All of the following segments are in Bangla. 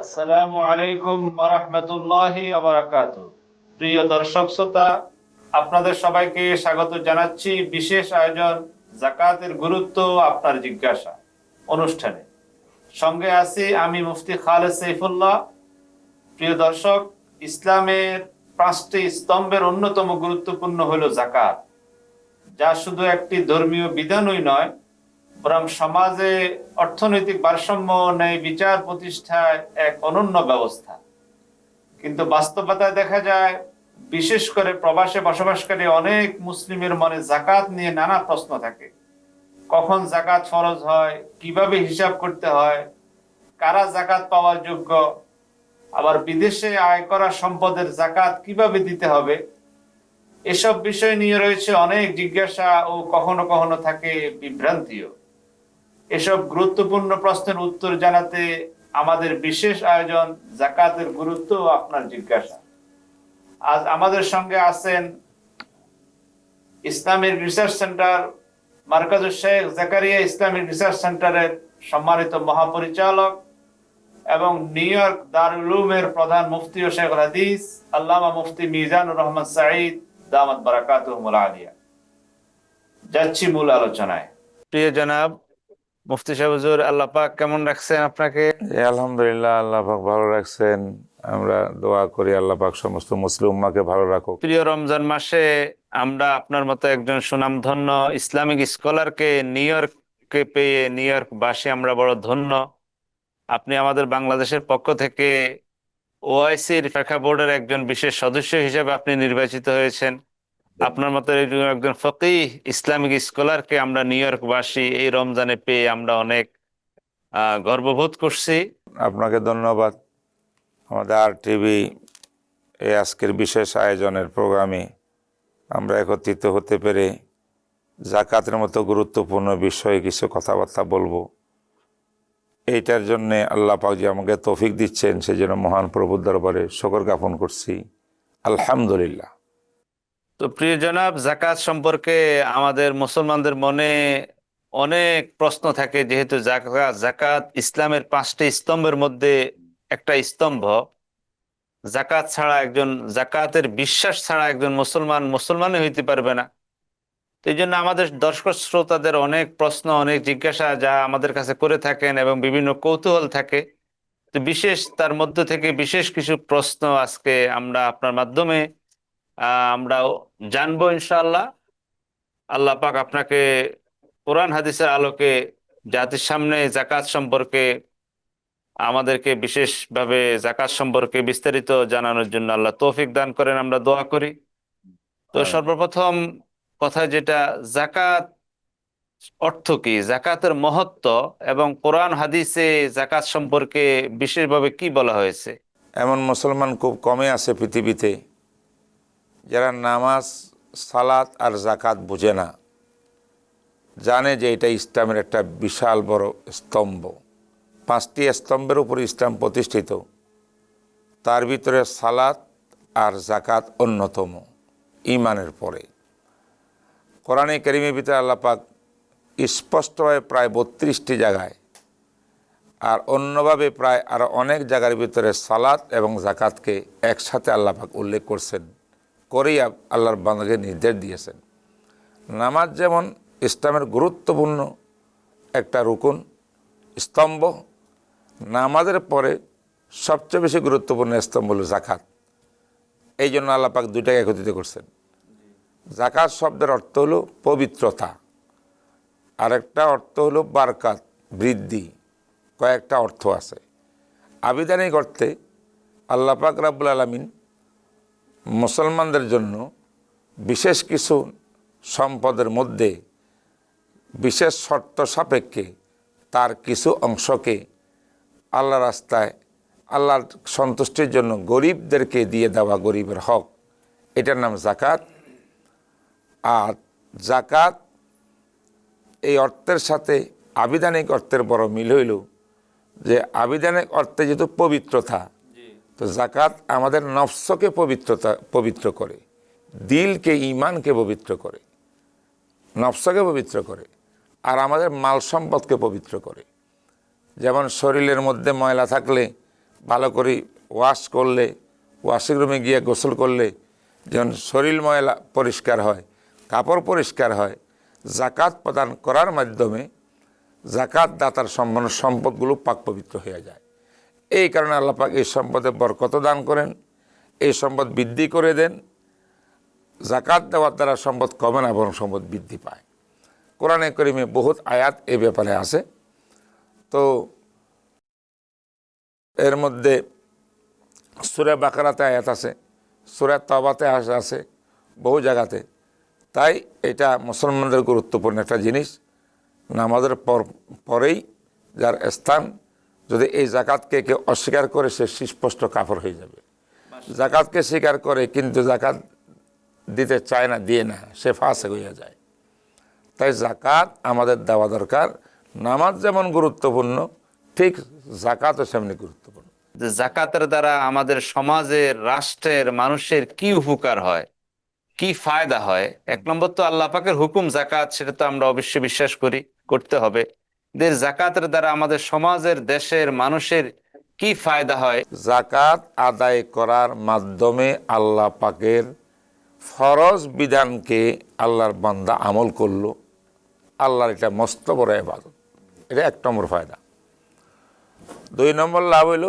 আসসালামু আলাইকুম ওয়া রাহমাতুল্লাহি ওয়া বারাকাতুহু। প্রিয় দর্শক শ্রোতা, আপনাদের সবাইকে স্বাগত জানাচ্ছি বিশেষ আয়োজন যাকাতের গুরুত্ব আপনার জিজ্ঞাসা অনুষ্ঠানে। সঙ্গে আছি আমি মুফতি খালেদ সাইফুল্লাহ। প্রিয় দর্শক, ইসলামের 5টি স্তম্ভের অন্যতম গুরুত্বপূর্ণ হলো যাকাত, যা শুধু একটি ধর্মীয় বিধানই নয়, বরং সমাজে অর্থনৈতিক ভারসাম্য ন্যায় বিচার প্রতিষ্ঠায় এক অনন্য ব্যবস্থা। কিন্তু বাস্তবতায় দেখা যায়, বিশেষ করে প্রবাসে বসবাসকারী অনেক মুসলিমের মনে যাকাত নিয়ে নানা প্রশ্ন থাকে। কখন যাকাত ফরজ হয়, কিভাবে হিসাব করতে হয়, কারা যাকাত পাওয়ার যোগ্য, আবার বিদেশে আয় করা সম্পদের যাকাত কিভাবে দিতে হবে, এসব বিষয় নিয়ে রয়েছে অনেক জিজ্ঞাসা ও কখনো কখনো থাকে বিভ্রান্তিও। এসব গুরুত্বপূর্ণ প্রশ্নের উত্তর জানাতে আমাদের বিশেষ আয়োজন যাকাতের গুরুত্ব ও আপনার জিজ্ঞাসা। আজ আমাদের সঙ্গে আছেন Islamic research center Markazus Sheikh Zakaria Islamic research সেন্টারের সম্মানিত মহাপরিচালক এবং নিউ ইয়র্ক দারুল উলুমের প্রধান মুফতি ও শেখুল হাদিস আল্লামা মুফতি মিজানুর রহমান সাঈদ দামাত বারাকাতুহুল আলিয়া। যাচ্ছি মূল আলোচনায়। প্রিয় জনাব মুফতি সাহেব হুজুর, আল্লাহ পাক কেমন রাখছেন আপনাকে? আলহামদুলিল্লাহ, আল্লাহ পাক ভালো রাখছেন। আমরা দোয়া করি আল্লাহ পাক সমস্ত মুসলিম উম্মাহকে ভালো রাখুক। প্রিয় রমজান মাসে আমরা আপনার মতো একজন সুনামধন্য ইসলামিক স্কলারকে নিউ ইয়র্কে পেয়ে নিউ ইয়র্ক বাসী আমরা বড় ধন্য। আপনি আমাদের বাংলাদেশের পক্ষ থেকে ওআইসির শাখা বোর্ডের একজন বিশেষ সদস্য হিসেবে আপনি নির্বাচিত হয়েছেন। আপনার মতো একজন ফকিহ ইসলামিক স্কলারকে আমরা নিউ ইয়র্ক বাসী এই রমজানে পেয়ে আমরা অনেক গর্ববোধ করছি। আপনাকে ধন্যবাদ। আমাদের আর টিভি এই আজকের বিশেষ আয়োজনের প্রোগ্রামে আমরা একত্রিত হতে পেরে যাকাতের মতো গুরুত্বপূর্ণ বিষয়ে কিছু কথাবার্তা বলবো। এইটার জন্যে আল্লাহ পাক যে আমাকে তৌফিক দিচ্ছেন, সেই জন্য মহান প্রভুর দরবারে শুকর জ্ঞাপন করছি, আলহামদুলিল্লাহ। তো প্রিয় জনাব, যাকাত সম্পর্কে আমাদের মুসলমানদের মনে অনেক প্রশ্ন থাকে, যেহেতু যাকাত ইসলামের 5টি স্তম্ভের মধ্যে একটা স্তম্ভ। যাকাত ছাড়া যাকাতের বিশ্বাস ছাড়া একজন মুসলমানই হইতে পারবে না। তো এই জন্য আমাদের দর্শক শ্রোতাদের অনেক প্রশ্ন, অনেক জিজ্ঞাসা যা আমাদের কাছে করে থাকেন এবং বিভিন্ন কৌতূহল থাকে। তো তার মধ্য থেকে বিশেষ কিছু প্রশ্ন আজকে আমরা আপনার মাধ্যমে আমরা জানবো ইনশাআল্লাহ। আল্লাহ পাক আপনাকে কোরআন হাদিসের আলোকে জাতির সামনে যাকাত সম্পর্কে আমাদেরকে বিশেষভাবে যাকাত সম্পর্কে বিস্তারিত জানানোর জন্য আল্লাহ তৌফিক দান করেন, আমরা দোয়া করি। তো সর্বপ্রথম কথা যেটা, যাকাত অর্থ কি, যাকাতের মহত্ব এবং কোরআন হাদিসে যাকাত সম্পর্কে বিশেষভাবে কি বলা হয়েছে? এমন মুসলমান খুব কমই আছে পৃথিবীতে যারা নামাজ, সালাত আর যাকাত বুঝে না, জানে যে এটা ইসলামের একটা বিশাল বড় স্তম্ভ। 5টি স্তম্ভের উপর ইসলাম প্রতিষ্ঠিত, তার ভিতরে সালাত আর যাকাত অন্যতম ঈমানের পরে। কোরআনে কারীমের ভিতরে আল্লাহ পাক স্পষ্টভাবে প্রায় 32টি জায়গায় আর অন্যভাবে প্রায় আরও অনেক জায়গার ভিতরে সালাত এবং যাকাতকে একসাথে আল্লাহ পাক উল্লেখ করছেন, করেই আল্লাহর বান্দাকে নির্দেশ দিয়েছেন। নামাজ যেমন ইসলামের গুরুত্বপূর্ণ একটা রুকুন, স্তম্ভ, নামাজের পরে সবচেয়ে বেশি গুরুত্বপূর্ণ স্তম্ভ হল যাকাত। এই জন্য আল্লাহ পাক দুইটাকে একত্রিত করছেন। যাকাত শব্দের অর্থ হলো পবিত্রতা, আরেকটা অর্থ হলো বারকাত, বৃদ্ধি। কয়েকটা অর্থ আছে। আবিধানিক অর্থে আল্লাহ পাক রব্বুল আলামিন মুসলমানদের জন্য বিশেষ কিছু সম্পদের মধ্যে বিশেষ শর্ত সাপেক্ষে তার কিছু অংশকে আল্লাহ রাস্তায় আল্লাহর সন্তুষ্টির জন্য গরিবদেরকে দিয়ে দেওয়া, গরিবের হক, এটার নাম যাকাত। আর যাকাত এই অর্থের সাথে আবিধানিক অর্থের বড় মিল হইল যে আবিধানিক অর্থে যেহেতু পবিত্রতা, তো যাকাত আমাদের নফসকে পবিত্র করে, দিলকে, ঈমানকে পবিত্র করে, নফসকে পবিত্র করে, আর আমাদের মাল সম্পদকে পবিত্র করে। যেমন শরীরের মধ্যে ময়লা থাকলে ভালো করে ওয়াশ করলে, ওয়াশিং রুমে গিয়ে গোসল করলে যেমন শরীর ময়লা পরিষ্কার হয়, কাপড় পরিষ্কার হয়, জাকাত প্রদান করার মাধ্যমে জাকাত দাতার সম্পন্ন সম্পদগুলো পাক পবিত্র হয়ে যায়। এই কারণে আল্লাহ পাক এই সম্পদে বরকত দান করেন, এই সম্পদ বৃদ্ধি করে দেন। জাকাত দেওয়ার দ্বারা সম্পদ কমে না, বরং সম্পদ বৃদ্ধি পায়। কোরআনে কারীমে বহুত আয়াত এ ব্যাপারে আছে। তো এর মধ্যে সূরা বাকারাতে আয়াত আছে, সূরা তাওবাতে আছে, বহু জায়গাতে। তাই এটা মুসলমানদের গুরুত্বপূর্ণ একটা জিনিস। নামাজের পরেই যার স্থান, যদি এই জাকাতকে কেউ অস্বীকার করে সে সুস্পষ্ট কাফর হয়ে যাবে। জাকাতকে স্বীকার করে কিন্তু জাকাত দিতে চায় না, দিয়ে না, সে ফাসিক হয়ে যায়। তাই জাকাত আমাদের দেওয়া দরকার। নামাজ যেমন গুরুত্বপূর্ণ, ঠিক জাকাতও সেমনি গুরুত্বপূর্ণ। যে জাকাতের দ্বারা আমাদের সমাজের, রাষ্ট্রের, মানুষের কি উপকার হয়, কি ফায়দা হয়? এক নম্বর তো আল্লাহ পাকের হুকুম জাকাত, সেটা তো আমরা অবশ্যই বিশ্বাস করি, করতে হবে। জাকাতের দ্বারা আমাদের সমাজের, দেশের, মানুষের কি ফায়দা হয়? জাকাত আদায় করার মাধ্যমে আল্লাহ পাকের ফরজ বিধানকে আল্লাহর বান্দা আমল করলো। আল্লাহর এটা মস্ত বড় ইবাদত, এটা এক নম্বর ফায়দা। 2 নম্বর লাভ হইল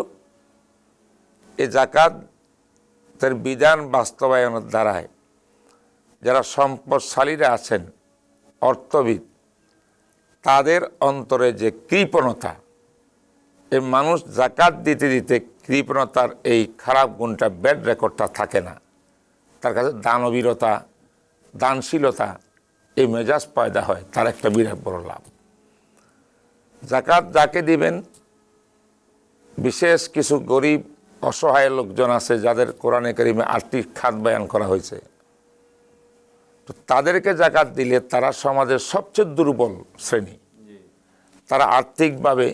এই জাকাতের বিধান বাস্তবায়নের দ্বারায় যারা সম্পদশালীরা আছেন, অর্থবিদ, তাদের অন্তরে যে কৃপণতা, এই মানুষ জাকাত দিতে দিতে কৃপণতার এই খারাপ গুণটা, ব্যাড রেকর্ডটা থাকে না। তার কাছে দানবীরতা, দানশীলতা, এই মেজাজ পয়দা হয়, তার একটা বিরাট বড় লাভ। জাকাত যাকে দিবেন, বিশেষ কিছু গরিব অসহায় লোকজন আছে যাদের কোরআনে কারিমে আর্থিক খাত বয়ান করা হয়েছে, তো তাদেরকে জাকাত দিলে তারা সমাজের সবচেয়ে দুর্বল শ্রেণী, তারা আর্থিকভাবে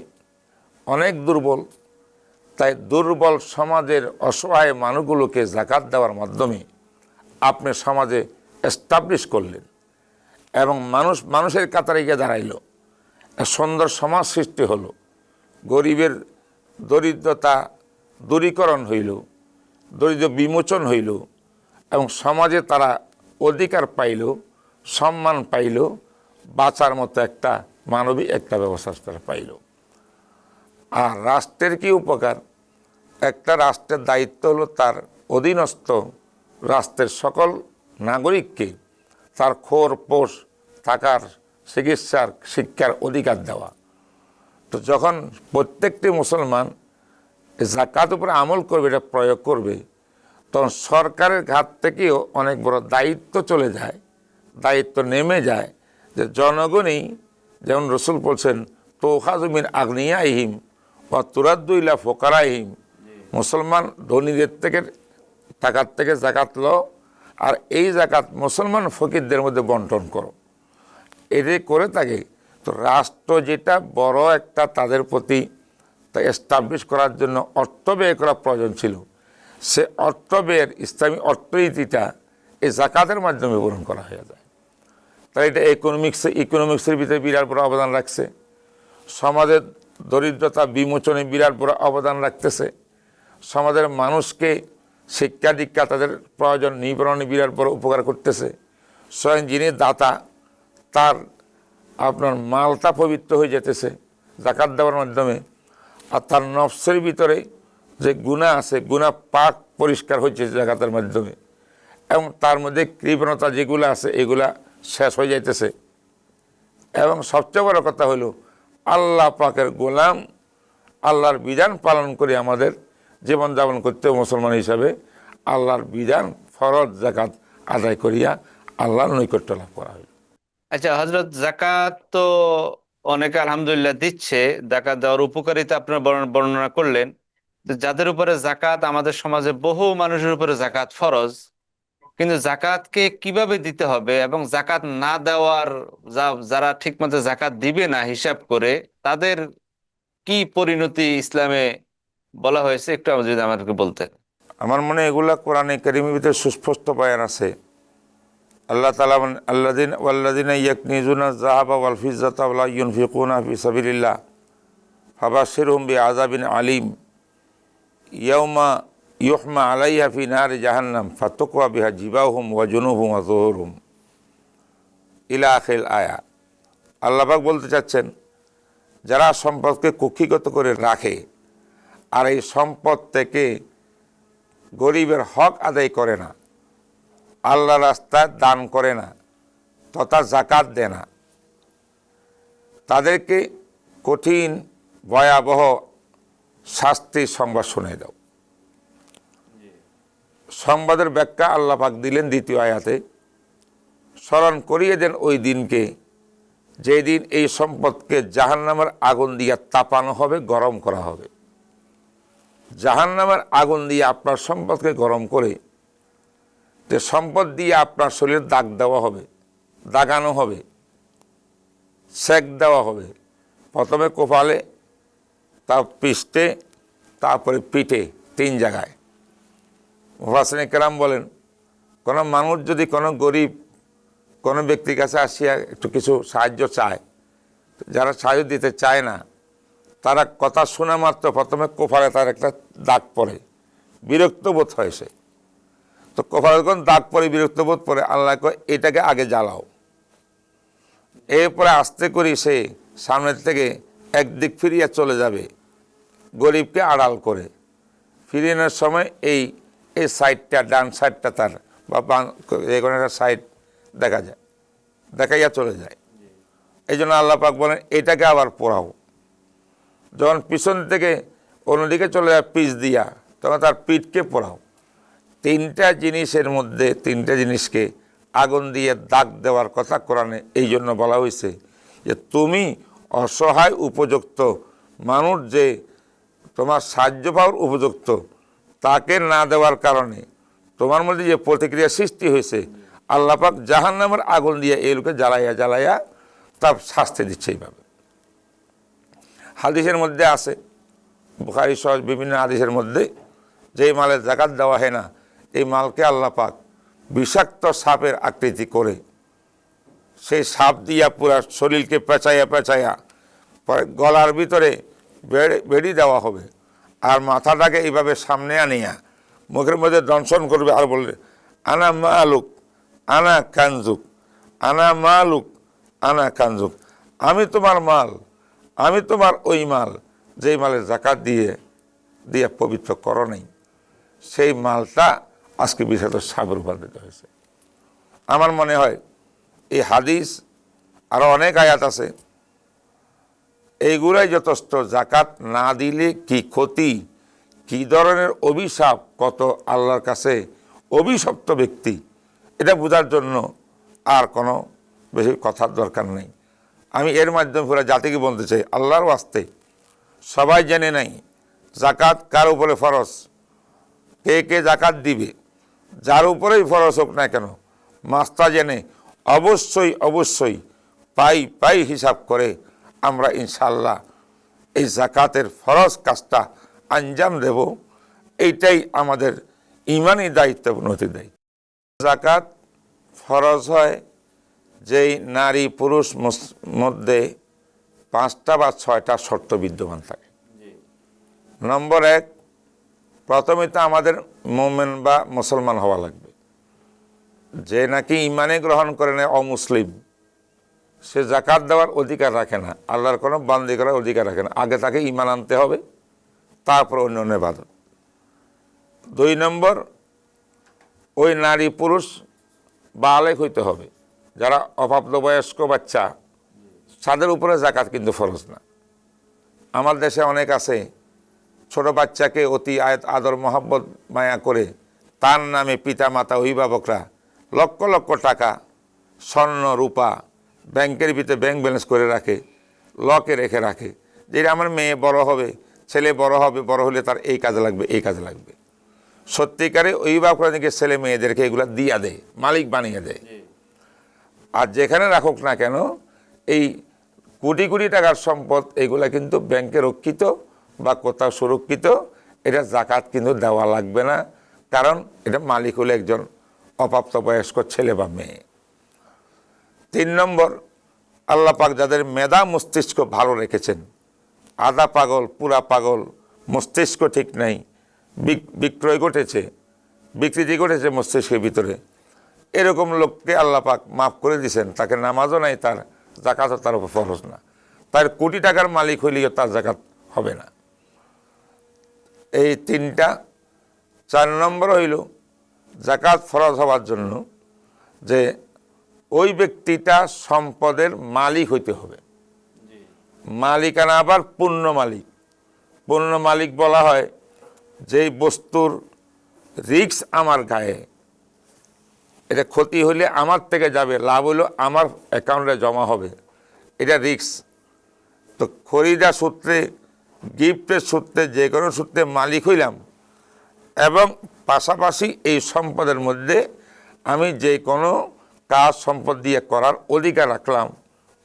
অনেক দুর্বল। তাই দুর্বল সমাজের অসহায় মানুষগুলোকে জাকাত দেওয়ার মাধ্যমে আপনি সমাজে এস্টাবলিশ করলেন এবং মানুষের কাতারে গিয়ে দাঁড়াইল, সুন্দর সমাজ সৃষ্টি হলো, গরিবের দরিদ্রতা দূরীকরণ হইল, দরিদ্র বিমোচন হইল এবং সমাজে তারা অধিকার পাইল, সম্মান পাইল, বাঁচার মতো একটা মানবিক একটা ব্যবস্থা তারা পাইল। আর রাষ্ট্রের কি উপকার? একটা রাষ্ট্রের দায়িত্ব হলো তার অধীনস্থ রাষ্ট্রের সকল নাগরিককে তার খোর পোষ, থাকার, চিকিৎসার, শিক্ষার অধিকার দেওয়া। তো যখন প্রত্যেকটি মুসলমান জাকাত উপরে আমল করবে, এটা প্রয়োগ করবে, তখন সরকারের ঘাট থেকেও অনেক বড় দায়িত্ব চলে যায়, দায়িত্ব নেমে যায় যে জনগণই, যেমন রসুল বলছেন, তুখাযু মিন আগনিয়াইহিম ওয়া তুরাদ্দু ইলা ফুকারাইহিম, মুসলমান ধনীদের থেকে টাকার থেকে জাকাত লো, আর এই জাকাত মুসলমান ফকিরদের মধ্যে বন্টন করো। এটাই করে থাকে। তো রাষ্ট্র যেটা বড় একটা তাদের প্রতি এস্টাবলিশ করার জন্য অর্থ ব্যয় করা প্রয়োজন ছিল, সে অর্থ ব্যয়ের ইসলামী অর্থনীতিটা এই জাকাতের মাধ্যমে পূরণ করা হয়ে যায়। তাই এটা ইকোনমিক্সের ভিতরে বিরাট বড় অবদান রাখছে, সমাজের দরিদ্রতা বিমোচনে বিরাট বড় অবদান রাখতেছে, সমাজের মানুষকে শিক্ষা দীক্ষা তাদের প্রয়োজন নিবারণে বিরাট বড় উপকার করতেছে। স্বয়ং যিনি দাতা, তার আপনার মালটা পবিত্র হয়ে যেতেছে জাকাত দেওয়ার মাধ্যমে, আর তার নফসের ভিতরে যে গুনাহ আছে, গুনাহ পাক পরিষ্কার হয়েছে জাকাতের মাধ্যমে, এবং তার মধ্যে কৃপণতা যেগুলো আছে এগুলা শেষ হয়ে যাইতেছে। এবং সবচেয়ে বড় কথা হলো আল্লাহ পাকের গোলাম, আল্লাহর বিধান পালন করে আমাদের জীবনযাপন করতে মুসলমান হিসাবে আল্লাহর বিধান ফরজ জাকাত আদায় করিয়া আল্লাহর নৈকট্য লাভ করা হইল। আচ্ছা হযরত, জাকাত তো অনেকে আলহামদুলিল্লাহ দিচ্ছে, জাকাত দেওয়ার উপকারিতা আপনারা বর্ণনা করলেন। তো যাদের উপরে জাকাত, আমাদের সমাজে বহু মানুষের উপরে জাকাত ফরজ, কিন্তু জাকাতকে কিভাবে দিতে হবে এবং জাকাত না দেওয়ার, যারা ঠিকমতো জাকাত দিবে না হিসাব করে, তাদের কি পরিণতি ইসলামে বলা হয়েছে, একটু যদি আমাদেরকে বলতেন। আমার মনে হয় এগুলা কোরআনে কারীমের ভিতরে সুস্পষ্ট বয়ান আছে। আল্লাহ তাআলা ওয়াল্লাযিনা ইয়াকনিজুনা যাহাবা ওয়াল ফিজ্জাতা ওয়া ইউনফিকুনা ফি সাবিলিল্লাহ ফাবাশশিরহুম বিআযাবিন আলীম। ইয়াউমা ইউহমা আলাইহা ফি নারি জাহান্নাম ফাতুকওয়া বিহা জিবাহুম ওয়া জুনুবুহুম ওয়া যুহুরুহুম ইলা আখিল আয়া। আল্লাহ পাক বলতে চাচ্ছেন, যারা সম্পদকে কুক্ষিগত করে রাখে আর এই সম্পদ থেকে গরিবের হক আদায় করে না, আল্লাহ রাস্তায় দান করে না তথা জাকাত দেয় না, তাদেরকে কঠিন ভয়াবহ শাস্তির সংবাদ শুনিয়ে দাও। সংবাদের ব্যাখ্যা আল্লাহ পাক দিলেন দ্বিতীয় আয়াতে, স্মরণ করিয়ে দেন ওই দিনকে যেই দিন এই সম্পদকে জাহান্নামের আগুন দিয়ে তাপানো হবে, গরম করা হবে। জাহান্নামের আগুন দিয়ে আপনার সম্পদকে গরম করে যে সম্পদ দিয়ে আপনার শরীরে দাগ দেওয়া হবে, দাগানো হবে, সেক দেওয়া হবে। প্রথমে কপালে, তার পৃষ্ঠে, তারপরে পিঠে, 3 জায়গায়। মুফাসসিরিন কেরাম বলেন, কোনো মানুষ যদি কোনো গরিব কোনো ব্যক্তির কাছে আসিয়া একটু কিছু সাহায্য চায়, যারা সাহায্য দিতে চায় না তারা কথা শোনা মাত্র প্রথমে কপালে তার একটা দাগ পড়ে, বিরক্ত বোধ হয় সে। তো কপালে যখন দাগ পড়ে, বিরক্ত বোধ পড়ে, আল্লাহ কয় এটাকে আগে জ্বালাও। এরপরে আস্তে করে সে সামনের থেকে একদিক ফিরিয়ে চলে যাবে, গরিবকে আড়াল করে। ফিরিয়ে সময় এই সাইডটা, ডান সাইডটা তার বা যে কোনো একটা সাইড দেখা যায়, দেখাইয়া চলে যায়। এই জন্য আল্লাহ পাক বলেন এটাকে আবার পোড়াও। যখন পিছন থেকে অন্যদিকে চলে যায় পিছ দিয়া, তখন তার পিঠকে পোড়াও। 3টা জিনিসের মধ্যে 3টা জিনিসকে আগুন দিয়ে দাগ দেওয়ার কথা কোরআনে এই জন্য বলা হয়েছে যে তুমি অসহায় উপযুক্ত মানুষ, যে তোমার সাহায্য পাওয়ার উপযুক্ত, তাকে না দেওয়ার কারণে তোমার মধ্যে যে প্রতিক্রিয়া সৃষ্টি হয়েছে, আল্লাহ পাক জাহান্নামের আগুন দিয়ে এই লোকে জ্বালাইয়া জ্বালাইয়া তার শাস্তি দিচ্ছে। এইভাবে হাদিসের মধ্যে আছে, বুখারী সহ বিভিন্ন হাদিসের মধ্যে, যেই মালের যাকাত দেওয়া হয় না, এই মালকে আল্লাহ পাক বিষাক্ত সাপের আকৃতি করে সেই সাপ দিয়া পুরা শরীরকে পেঁচাইয়া পেঁচাইয়া পরে গলার ভিতরে বেড়ি দেওয়া হবে, আর মাথাটাকে এইভাবে সামনে আনিয়া মুখের মধ্যে দংশন করবে আর বলবে আনা মালুক আনা কানজুক, আনা মালুক আনা কানজুক, আমি তোমার মাল, আমি তোমার ওই মাল যেই মালের যাকাত দিয়ে পবিত্র করো নাই, সেই মালটা আজকে বিষাক্ত সাপে রূপান্তরিত হয়েছে। আমার মনে হয় এই হাদিস আরও অনেক আয়াত আছে, এইগুলাই যথেষ্ট। যাকাত না দিলে কি ক্ষতি, কী ধরনের অভিশাপ, কত আল্লাহর কাছে অভিশপ্ত ব্যক্তি, এটা বোঝার জন্য আর কোনো বেশি কথার দরকার নেই। আমি এর মাধ্যমে পুরো জাতিকে বলতে চাই, আল্লাহর ওয়াস্তে সবাই জেনে নাই যাকাত কার উপরে ফরজ, কে কে যাকাত দিবে, যার উপরেই ফরজ হোক না কেন, মাস্তা জেনে অবশ্যই অবশ্যই পাই হিসাব করে আমরা ইনশাআল্লাহ এই যাকাতের ফরজ কাজটা আঞ্জাম দেব। এইটাই আমাদের ইমানি দায়িত্ব, নৈতিক দায়িত্ব। যাকাত ফরজ হয় যেই নারী পুরুষ মধ্যে 5টা বা 6টা শর্ত বিদ্যমান থাকে। নম্বর 1, প্রথমে তো আমাদের মুমিন বা মুসলমান হওয়া লাগবে। যে নাকি ইমানে গ্রহণ করে না, অমুসলিম, সে যাকাত দেওয়ার অধিকার রাখে না, আল্লাহর কোনো বান্দি করার অধিকার রাখে না। আগে তাকে ইমান আনতে হবে, তারপর অন্য ইবাদত। 2 নম্বর, ওই নারী পুরুষ বালেগ হইতে হবে। যারা অপ্রাপ্তবয়স্ক বাচ্চা, তাদের উপরে যাকাত কিন্তু ফরজ না। আমার দেশে অনেক আছে, ছোট বাচ্চাকে অতি আদর মহব্বত মায়া করে তার নামে পিতা মাতা অভিভাবকরা লক্ষ লক্ষ টাকা স্বর্ণ রূপা ব্যাংকের ভিতরে ব্যাংক ব্যালেন্স করে রাখে, লকে রেখে রাখে, যে আমার মেয়ে বড় হবে, ছেলে বড় হবে, বড় হলে তার এই কাজে লাগবে, এই কাজে লাগবে। সত্যিকারে অভিভাবকরা নাকি ছেলে মেয়েদেরকে এগুলো দিয়া দেয়, মালিক বানিয়ে দেয়। আর যেখানে রাখুক না কেন, এই কোটি কোটি টাকার সম্পদ এগুলা কিন্তু ব্যাংকে রক্ষিত বা কোথাও সুরক্ষিত, এটা যাকাত কিন্তু দেওয়া লাগবে না, কারণ এটা মালিক হলো একজন অপ্রাপ্তবয়স্ক ছেলে বা মেয়ে। 3 নম্বর, আল্লাহ পাক যাদের মেধা মস্তিষ্ক ভালো রেখেছেন, আধা পাগল পুরা পাগল, মস্তিষ্ক ঠিক নেই, বিক্রয় ঘটেছে, বিকৃতি ঘটেছে মস্তিষ্কের ভিতরে, এরকম লোককে আল্লাহ পাক মাফ করে দিয়েছেন, তাকে নামাজও নাই, তার জাকাতও তার উপর ফরজ না। তার কোটি টাকার মালিক হইলেও তার জাকাত হবে না। এই তিনটা। 4 নম্বর হইল জাকাত ফরজ হওয়ার জন্য যে ওই ব্যক্তিটা সম্পদের মালিক হইতে হবে। মালিকানা আবার পূর্ণ মালিক। পূর্ণ মালিক বলা হয় যেই বস্তুর রিস্ক আমার গায়ে, এটা ক্ষতি হলে আমার থেকে যাবে, লাভ হলো আমার অ্যাকাউন্টে জমা হবে, এটা রিস্ক। তো খরিদা সূত্রে, গিফটের সূত্রে, যে কোনো সূত্রে মালিক হইলাম, এবং পাশাপাশি এই সম্পদের মধ্যে আমি যে কোনো কাজ সম্পদ দিয়ে করার অধিকার রাখলাম,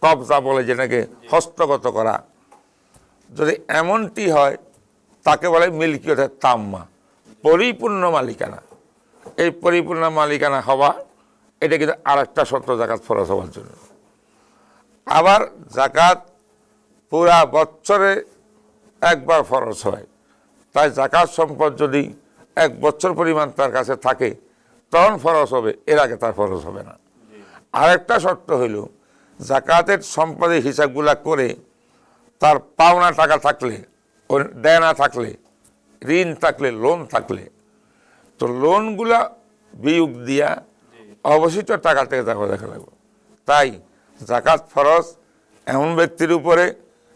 কবজা বলে যেটাকে, হস্তগত করা। যদি এমনটি হয় তাকে বলে মিল্কিয়তে তাম্মা, পরিপূর্ণ মালিকানা। এই পরিপূর্ণ মালিকানা হওয়া, এটা কিন্তু আরেকটা শর্ত জাকাত ফরজ হওয়ার জন্য। আবার জাকাত পুরা বছরে একবার ফরজ হয়, তাই জাকাত সম্পদ যদি 1 বছর পরিমাণ তার কাছে থাকে তখন ফরজ হবে, এর আগে তার ফরজ হবে না। আরেকটা শর্ত হইল জাকাতের সম্পদের হিসাবগুলা করে তার পাওনা টাকা থাকলে, দেনা থাকলে, ঋণ থাকলে, লোন থাকলে, তো লোনগুলা বিয়োগ দিয়া অবশিষ্ট টাকা থেকে জাকাত দেখা লাগবে। তাই জাকাত ফরজ এমন ব্যক্তির উপরে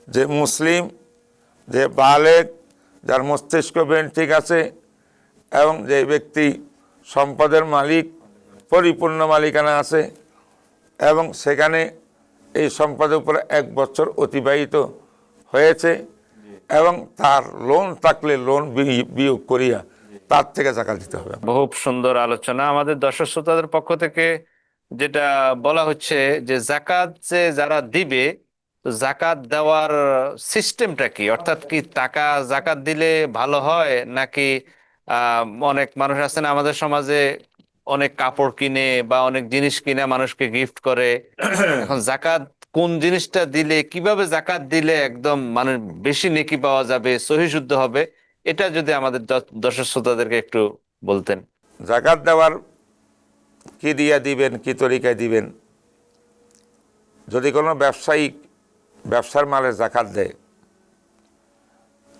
যে মুসলিম, যে বালেগ, যার মস্তিষ্ক ব্রেন ঠিক আছে, এবং যে ব্যক্তি সম্পদের মালিক, পরিপূর্ণ মালিকানা আছে, এবং সেখানে এই সম্পদের উপরে 1 বছর অতিবাহিত হয়েছে, এবং তার লোন থাকলে লোন বিয়োগ করিয়া তার থেকে জাকাত দিতে হবে। বহু সুন্দর আলোচনা। আমাদের দর্শক শ্রোতাদের পক্ষ থেকে যেটা বলা হচ্ছে যে জাকাত যে যারা দিবে, তো জাকাত দেওয়ার সিস্টেমটা কি? অর্থাৎ কি টাকা জাকাত দিলে ভালো হয়, নাকি অনেক মানুষ আছেন আমাদের সমাজে অনেক কাপড় কিনে বা অনেক জিনিস কিনে মানুষকে গিফট করে। এখন জাকাত কোন জিনিসটা দিলে, কিভাবে জাকাত দিলে একদম মানে বেশি নেকি পাওয়া যাবে, সহি শুদ্ধ হবে, এটা যদি আমাদের দর্শক শ্রোতাদেরকে একটু বলতেন। জাকাত দেওয়ার কি দিয়া দিবেন, কি তরিকায় দিবেন? যদি কোনো ব্যবসায়ী ব্যবসার মালে জাকাত দেয়,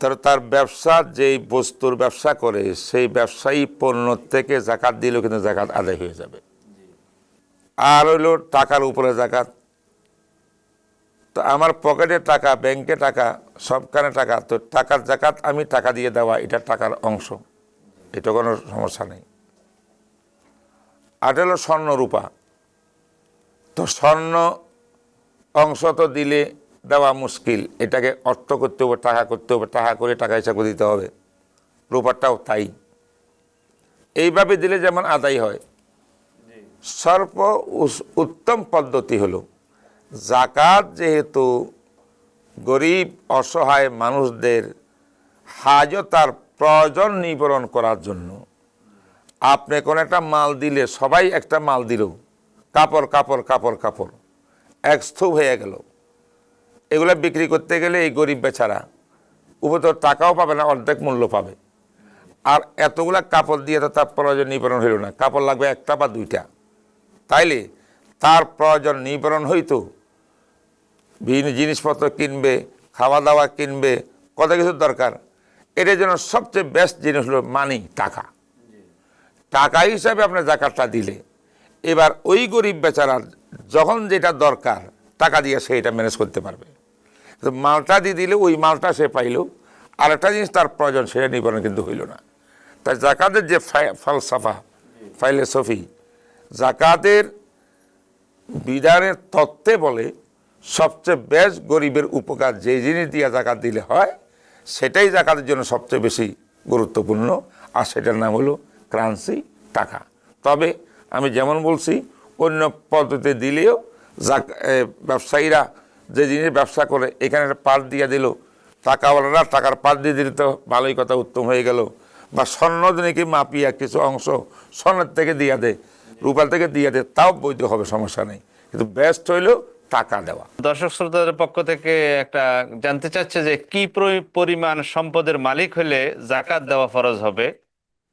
তাহলে তার ব্যবসা যেই বস্তুর ব্যবসা করে সেই ব্যবসায়ী পণ্য থেকে জাকাত দিলেও কিন্তু জাকাত আদায় হয়ে যাবে। আর হইল টাকার উপরে জাকাত। তো আমার পকেটে টাকা, ব্যাংকে টাকা, সবখানে টাকা, তো টাকার জাকাত আমি টাকা দিয়ে দেওয়া, এটা টাকার অংশ, এটা কোনো সমস্যা নেই। আর হলো স্বর্ণ রূপা। তো স্বর্ণ অংশ তো দিলে দেওয়া মুশকিল, এটাকে অর্থ করতে হবে, টাকা করতে হবে, টাকা করে টাকা হিসাব দিতে হবে। রূপারটাও তাই, এইভাবে দিলে যেমন আদায় হয়। সর্ব উত্তম পদ্ধতি হলো জাকাত যেহেতু গরিব অসহায় মানুষদের হাজতার প্রয়োজন নিবারণ করার জন্য, আপনি কোনো একটা মাল দিলে, সবাই একটা মাল দিল, কাপড় কাপড় কাপড় কাপড়, এক স্তূপ হয়ে গেল, এগুলো বিক্রি করতে গেলে এই গরিব বেচারা উপর টাকাও পাবে না, অর্ধেক মূল্য পাবে। আর এতগুলা কাপড় দিয়ে তো তার প্রয়োজন নিবারণ হইল না, কাপড় লাগবে 1টা বা 2টা। তাইলে তার প্রয়োজন নিবারণ হইতো, বিভিন্ন জিনিসপত্র কিনবে, খাওয়া দাওয়া কিনবে, কত কিছু দরকার। এটার জন্য সবচেয়ে বেস্ট জিনিস হলো মানি, টাকা। টাকা হিসাবে আপনার জাকাতটা দিলে এবার ওই গরিব বেচারার যখন যেটা দরকার টাকা দিয়ে সে এটা ম্যানেজ করতে পারবে। তো মালটা দিয়ে দিলে ওই মালটা সে পাইল, আর একটা জিনিস তার প্রয়োজন সেটা নিবারণ কিন্তু হইল না। তাই জাকাতের যে ফালসাফা, ফিলোসফি, জাকাতের বিধানের তত্ত্বে বলে সবচেয়ে বেশ গরিবের উপকার যে জিনিস দিয়ে জাকাত দিলে হয় সেটাই জাকাতের জন্য সবচেয়ে বেশি গুরুত্বপূর্ণ, আর সেটার নাম হলো কারেন্সি, টাকা। তবে আমি যেমন বলছি অন্য পদ্ধতিতে দিলেও ব্যবসায়ীরা যে জিনিস ব্যবসা করে এখানে একটা পার্ট দিয়ে দিল, টাকাওয়ালারা টাকার পার্ট দিয়ে দিলে তো ভালোই কথা, উত্তম হয়ে গেল। বা স্বর্ণ নাকি মাপিয়া কিছু অংশ স্বর্ণের থেকে দিয়ে দেয়, রূপার থেকে দিয়ে দেয়, তাও বৈধ হবে, সমস্যা নেই। কিন্তু বেস্ট হইল টাকা দেওয়া। দর্শক শ্রোতাদের পক্ষ থেকে একটা জানতে চাচ্ছে যে কি পরিমাণ সম্পদের মালিক হলে জাকাত দেওয়া ফরজ হবে?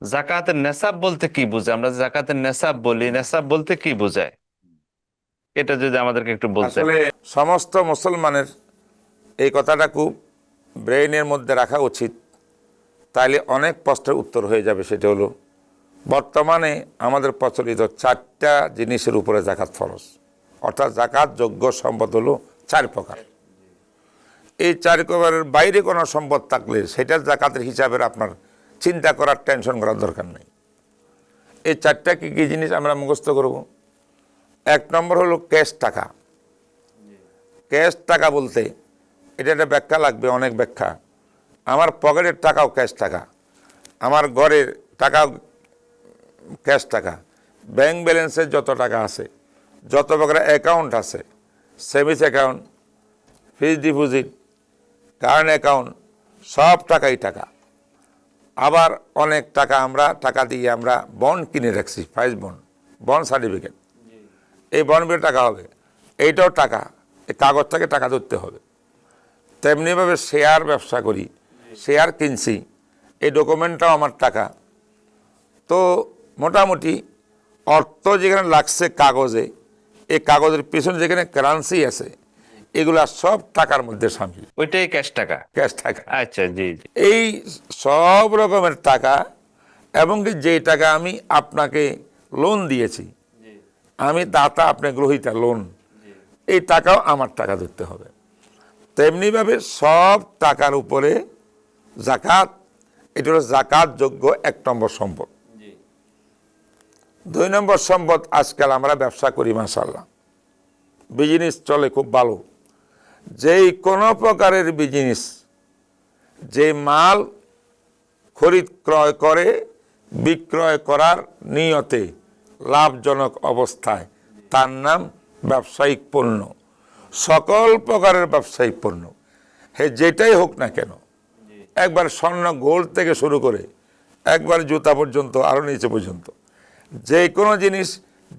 জাকাতের নেসাব বলতে কি বোঝায়? আমরা জাকাতের নেসাব বলি, নেসাব বলতে কি বোঝায়, এটা যদি আমাদেরকে একটু বলতেন। আসলে সমস্ত মুসলমানের এই কথাটা খুব ব্রেইনের মধ্যে রাখা উচিত, তাইলে অনেক প্রশ্নের উত্তর হয়ে যাবে। সেটা হলো, বর্তমানে আমাদের প্রচলিত 4টা জিনিসের উপরে জাকাত ফরজ, অর্থাৎ জাকাত যোগ্য সম্পদ হলো 4 প্রকার। এই 4 প্রকারের বাইরে কোনো সম্পদ থাকলে সেটার জাকাতের হিসাবের আপনার চিন্তা করার, টেনশন করার দরকার নেই। এই 4টা কী কী জিনিস আমরা মুখস্থ করব? 1 নম্বর হলো ক্যাশ টাকা। ক্যাশ টাকা বলতে এটা একটা ব্যাখ্যা লাগবে, অনেক ব্যাখ্যা। আমার পকেটের টাকাও ক্যাশ টাকা, আমার ঘরের টাকাও ক্যাশ টাকা, ব্যাংক ব্যালেন্সের যত টাকা আছে, যত প্রকার অ্যাকাউন্ট আছে, savings account, fixed deposit, current account, সব টাকাই টাকা। আবার অনেক টাকা আমরা টাকা দিয়ে আমরা বন্ড কিনে রাখছি, ফাইজ বন্ড, বন্ড সার্টিফিকেট, এই বন্ডের টাকা হবে, এইটাও টাকা, এই কাগজটাকে টাকা ধরতে হবে। তেমনিভাবে শেয়ার ব্যবসা করি, শেয়ার কিনছি, এই ডকুমেন্টটাও আমার টাকা। তো মোটামুটি অর্থ যেখানে লাগছে কাগজে, এই কাগজের পিছনে যেখানে কারেন্সি আছে, এগুলা সব টাকার মধ্যে সামিল, ওইটাই ক্যাশ টাকা। ক্যাশ টাকা। আচ্ছা, জি জি। এই সব রকমের টাকা, এবং কি যে টাকা আমি আপনাকে লোন দিয়েছি, আমি দাতা, আপনি গ্রহীতা, লোন, এই টাকাও আমার টাকা ধরতে হবে। তেমনিভাবে সব টাকার উপরে জাকাত, এটা হলো জাকাত যোগ্য 1 নম্বর সম্পদ। 2 নম্বর সম্পদ, আজকাল আমরা ব্যবসা করি, মাশাআল্লাহ, বিজনেস চলে খুব ভালো। যেই কোনো প্রকারের বিজনেস, যে মাল খরিদ ক্রয় করে বিক্রয় করার নিয়তে লাভজনক অবস্থায়, তার নাম ব্যবসায়িক পণ্য। সকল প্রকারের ব্যবসায়িক পণ্য, হে যেটাই হোক না কেন, একবার স্বর্ণ গোল্ড থেকে শুরু করে একবার জুতা পর্যন্ত, আরও নিচে পর্যন্ত, যে কোনো জিনিস,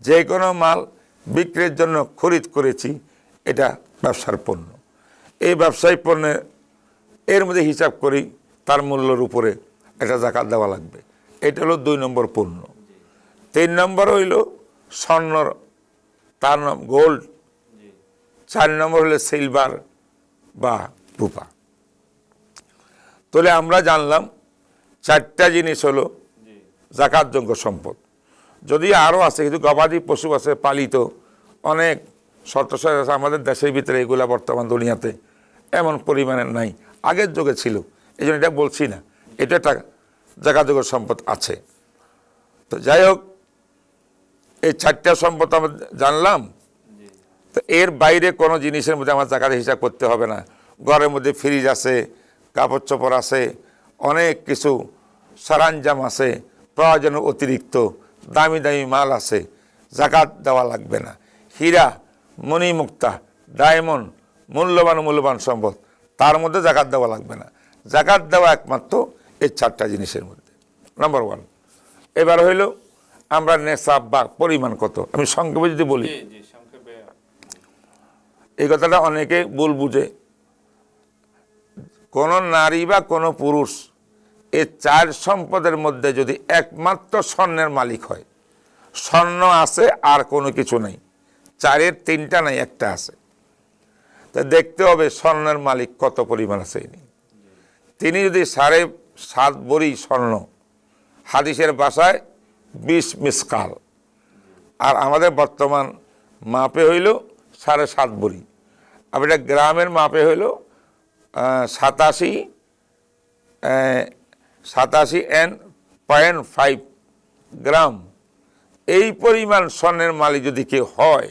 যে কোনো মাল বিক্রির জন্য খরিদ করেছি, এটা ব্যবসার পণ্য। এই ব্যবসায়িক পণ্যে এর মধ্যে হিসাব করি তার মূল্যের উপরে এটা জাকাত দেওয়া লাগবে। এটা হলো 2 নম্বর পণ্য। 3 নম্বর হইল স্বর্ণ, তার নাম গোল্ড। 4 নম্বর হলো সিলভার বা রূপা। তাহলে আমরা জানলাম 4টা জিনিস হলো জাকাতযোগ্য সম্পদ। যদি আরও আছে, কিন্তু গবাদি পশু আছে, পালিত অনেক শর্তসার আছে আমাদের দেশের ভিতরে, এগুলা বর্তমান দুনিয়াতে এমন পরিমাণে নাই, আগের যুগে ছিল, এই জন্য এটা বলছি না, এটা একটা জাকাতযোগ্য সম্পদ আছে। তো যাই হোক, এই 4টা সম্পদ আমরা জানলাম। তো এর বাইরে কোনো জিনিসের মধ্যে আমার জাকাতের হিসাব করতে হবে না। ঘরের মধ্যে ফ্রিজ আছে, কাপড় চোপড় আছে, অনেক কিছু সরঞ্জাম আছে, প্রয়োজনের অতিরিক্ত দামি দামি মাল আছে, জাকাত দেওয়া লাগবে না। হীরা, মণিমুক্তা, ডায়মন্ড, মূল্যবান সম্পদ, তার মধ্যে জাকাত দেওয়া লাগবে না। জাকাত দেওয়া একমাত্র এই 4টা জিনিসের মধ্যে। নম্বর 1। এবার হইল আমরা নেশাব বা পরিমাণ কত, আমি সংক্ষেপে যদি বলি, এই কথাটা অনেকে ভুল বুঝে। কোনো নারী বা কোনো পুরুষ এই 4 সম্পদের মধ্যে যদি একমাত্র স্বর্ণের মালিক হয়, স্বর্ণ আছে আর কোনো কিছু নেই, 4-এর 3টা নাই, একটা আছে, তা দেখতে হবে স্বর্ণের মালিক কত পরিমাণ আছে। তিনি যদি 7.5 ভরি স্বর্ণ, হাদিসের ভাষায় 20 মিসকাল, আর আমাদের বর্তমান মাপে হইল 7.5 ভরি, আর এটা গ্রামের মাপে হইল 87.5 গ্রাম। এই পরিমাণ স্বর্ণের মালিক যদি কেউ হয়,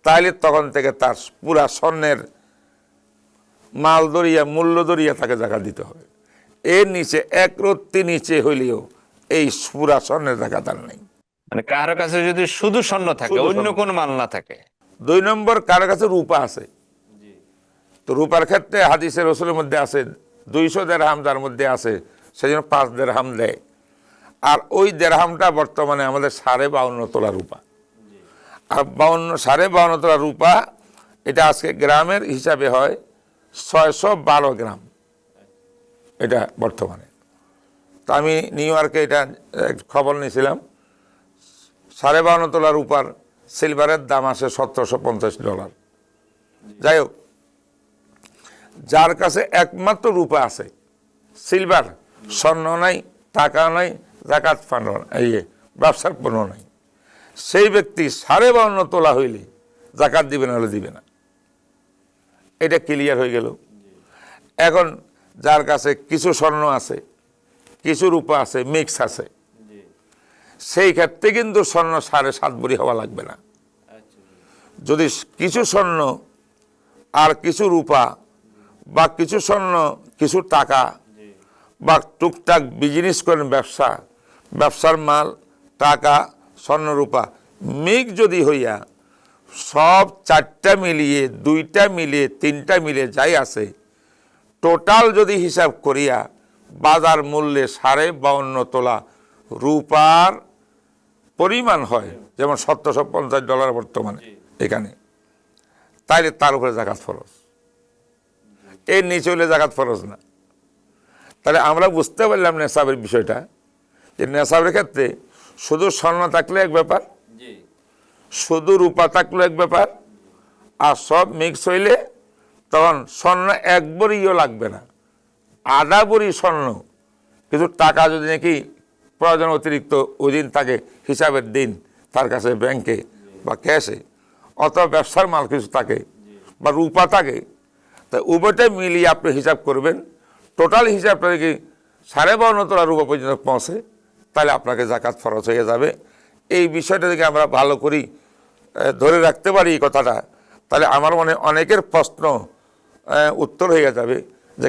তাহলে তখন থেকে তার পুরা স্বর্ণের মাল দরিয়া, মূল্য দরিয়া তাকে জাকাত দিতে হবে। এর নিচে 1 রত্তি নিচে হইলেও এই পুরা স্বর্ণের জাকাত আর নেই। মানে কারো কাছে যদি শুধু স্বর্ণ থাকে, অন্য কোনো মাল না থাকে। 2 নম্বর, কারো কাছে রূপা আছে, তো রূপার ক্ষেত্রে হাদিসের রসুলের মধ্যে আছে 200 দেরহাম, যার মধ্যে আছে সেই জন্য 5 দেরহাম দেয়। আর ওই দেরহামটা বর্তমানে আমাদের 52.5 তোলা রূপা। আর 52.5 তোলা রূপা এটা আজকে গ্রামের হিসাবে হয় 612 গ্রাম, এটা বর্তমানে। তা আমি নিউ ইয়র্কে এটা খবর নিয়েছিলাম, 52.5 তোলার উপর সিলভারের দাম আসে $1750। যাই হোক, যার কাছে একমাত্র রূপা আছে, সিলভার, স্বর্ণ নাই, টাকা নাই, জাকাত ফান্ড এই ব্যবসার পণ্য নাই, সেই ব্যক্তি 52.5 তোলা হইলে জাকাত দিবে না, হলে দিবে না। এটা ক্লিয়ার হয়ে গেল। এখন যার কাছে কিছু স্বর্ণ আছে, কিছু রূপা আছে, মিক্স আছে, সেই ক্ষেত্রে কিন্তু স্বর্ণ 7.5 ভরি হওয়া লাগবে না। যদি কিছু স্বর্ণ আর কিছু রূপা বা কিছু স্বর্ণ কিছু টাকা বা টুকটাক বিজনেস করেন, ব্যবসার মাল, টাকা, স্বর্ণ রূপা মিক্স যদি হইয়া সব 4টা মিলিয়ে 2টা মিলিয়ে 3টা মিলিয়ে যাই আছে, টোটাল যদি হিসাব করিয়া বাজার মূল্যে 52.5 তোলা রূপার পরিমাণ হয়, যেমন $750 বর্তমানে এখানে, তাইলে তার উপরে জাকাত ফরজ। এর নিচে হলে জাকাত ফরজ না। তাহলে আমরা বুঝতে পারলাম নেশাবের বিষয়টা, যে নেশাবের ক্ষেত্রে শুধু স্বর্ণ থাকলে এক ব্যাপার, শুধু রূপা থাকলে এক ব্যাপার, আর সব মিক্স হইলে তখন স্বর্ণ 1 ভরিও লাগবে না, আধা ভরি স্বর্ণ, কিন্তু টাকা যদি নাকি প্রয়োজন অতিরিক্ত ওই দিন তাকে হিসাবের দিন তার কাছে ব্যাংকে বা ক্যাশে অথবা ব্যবসার মাল কিছু থাকে বা রূপা থাকে, তা উভয়টাই মিলিয়ে আপনি হিসাব করবেন, টোটাল হিসাবটা কি 52.5 তোলা রূপা পর্যন্ত পৌঁছে, তাহলে আপনাকে জাকাত ফরজ হয়ে যাবে। এই বিষয়টা থেকে আমরা ভালো করি ধরে রাখতে পারি এই কথাটা, তাহলে আমার মনে অনেকের প্রশ্ন উত্তর হয়ে যাবে যে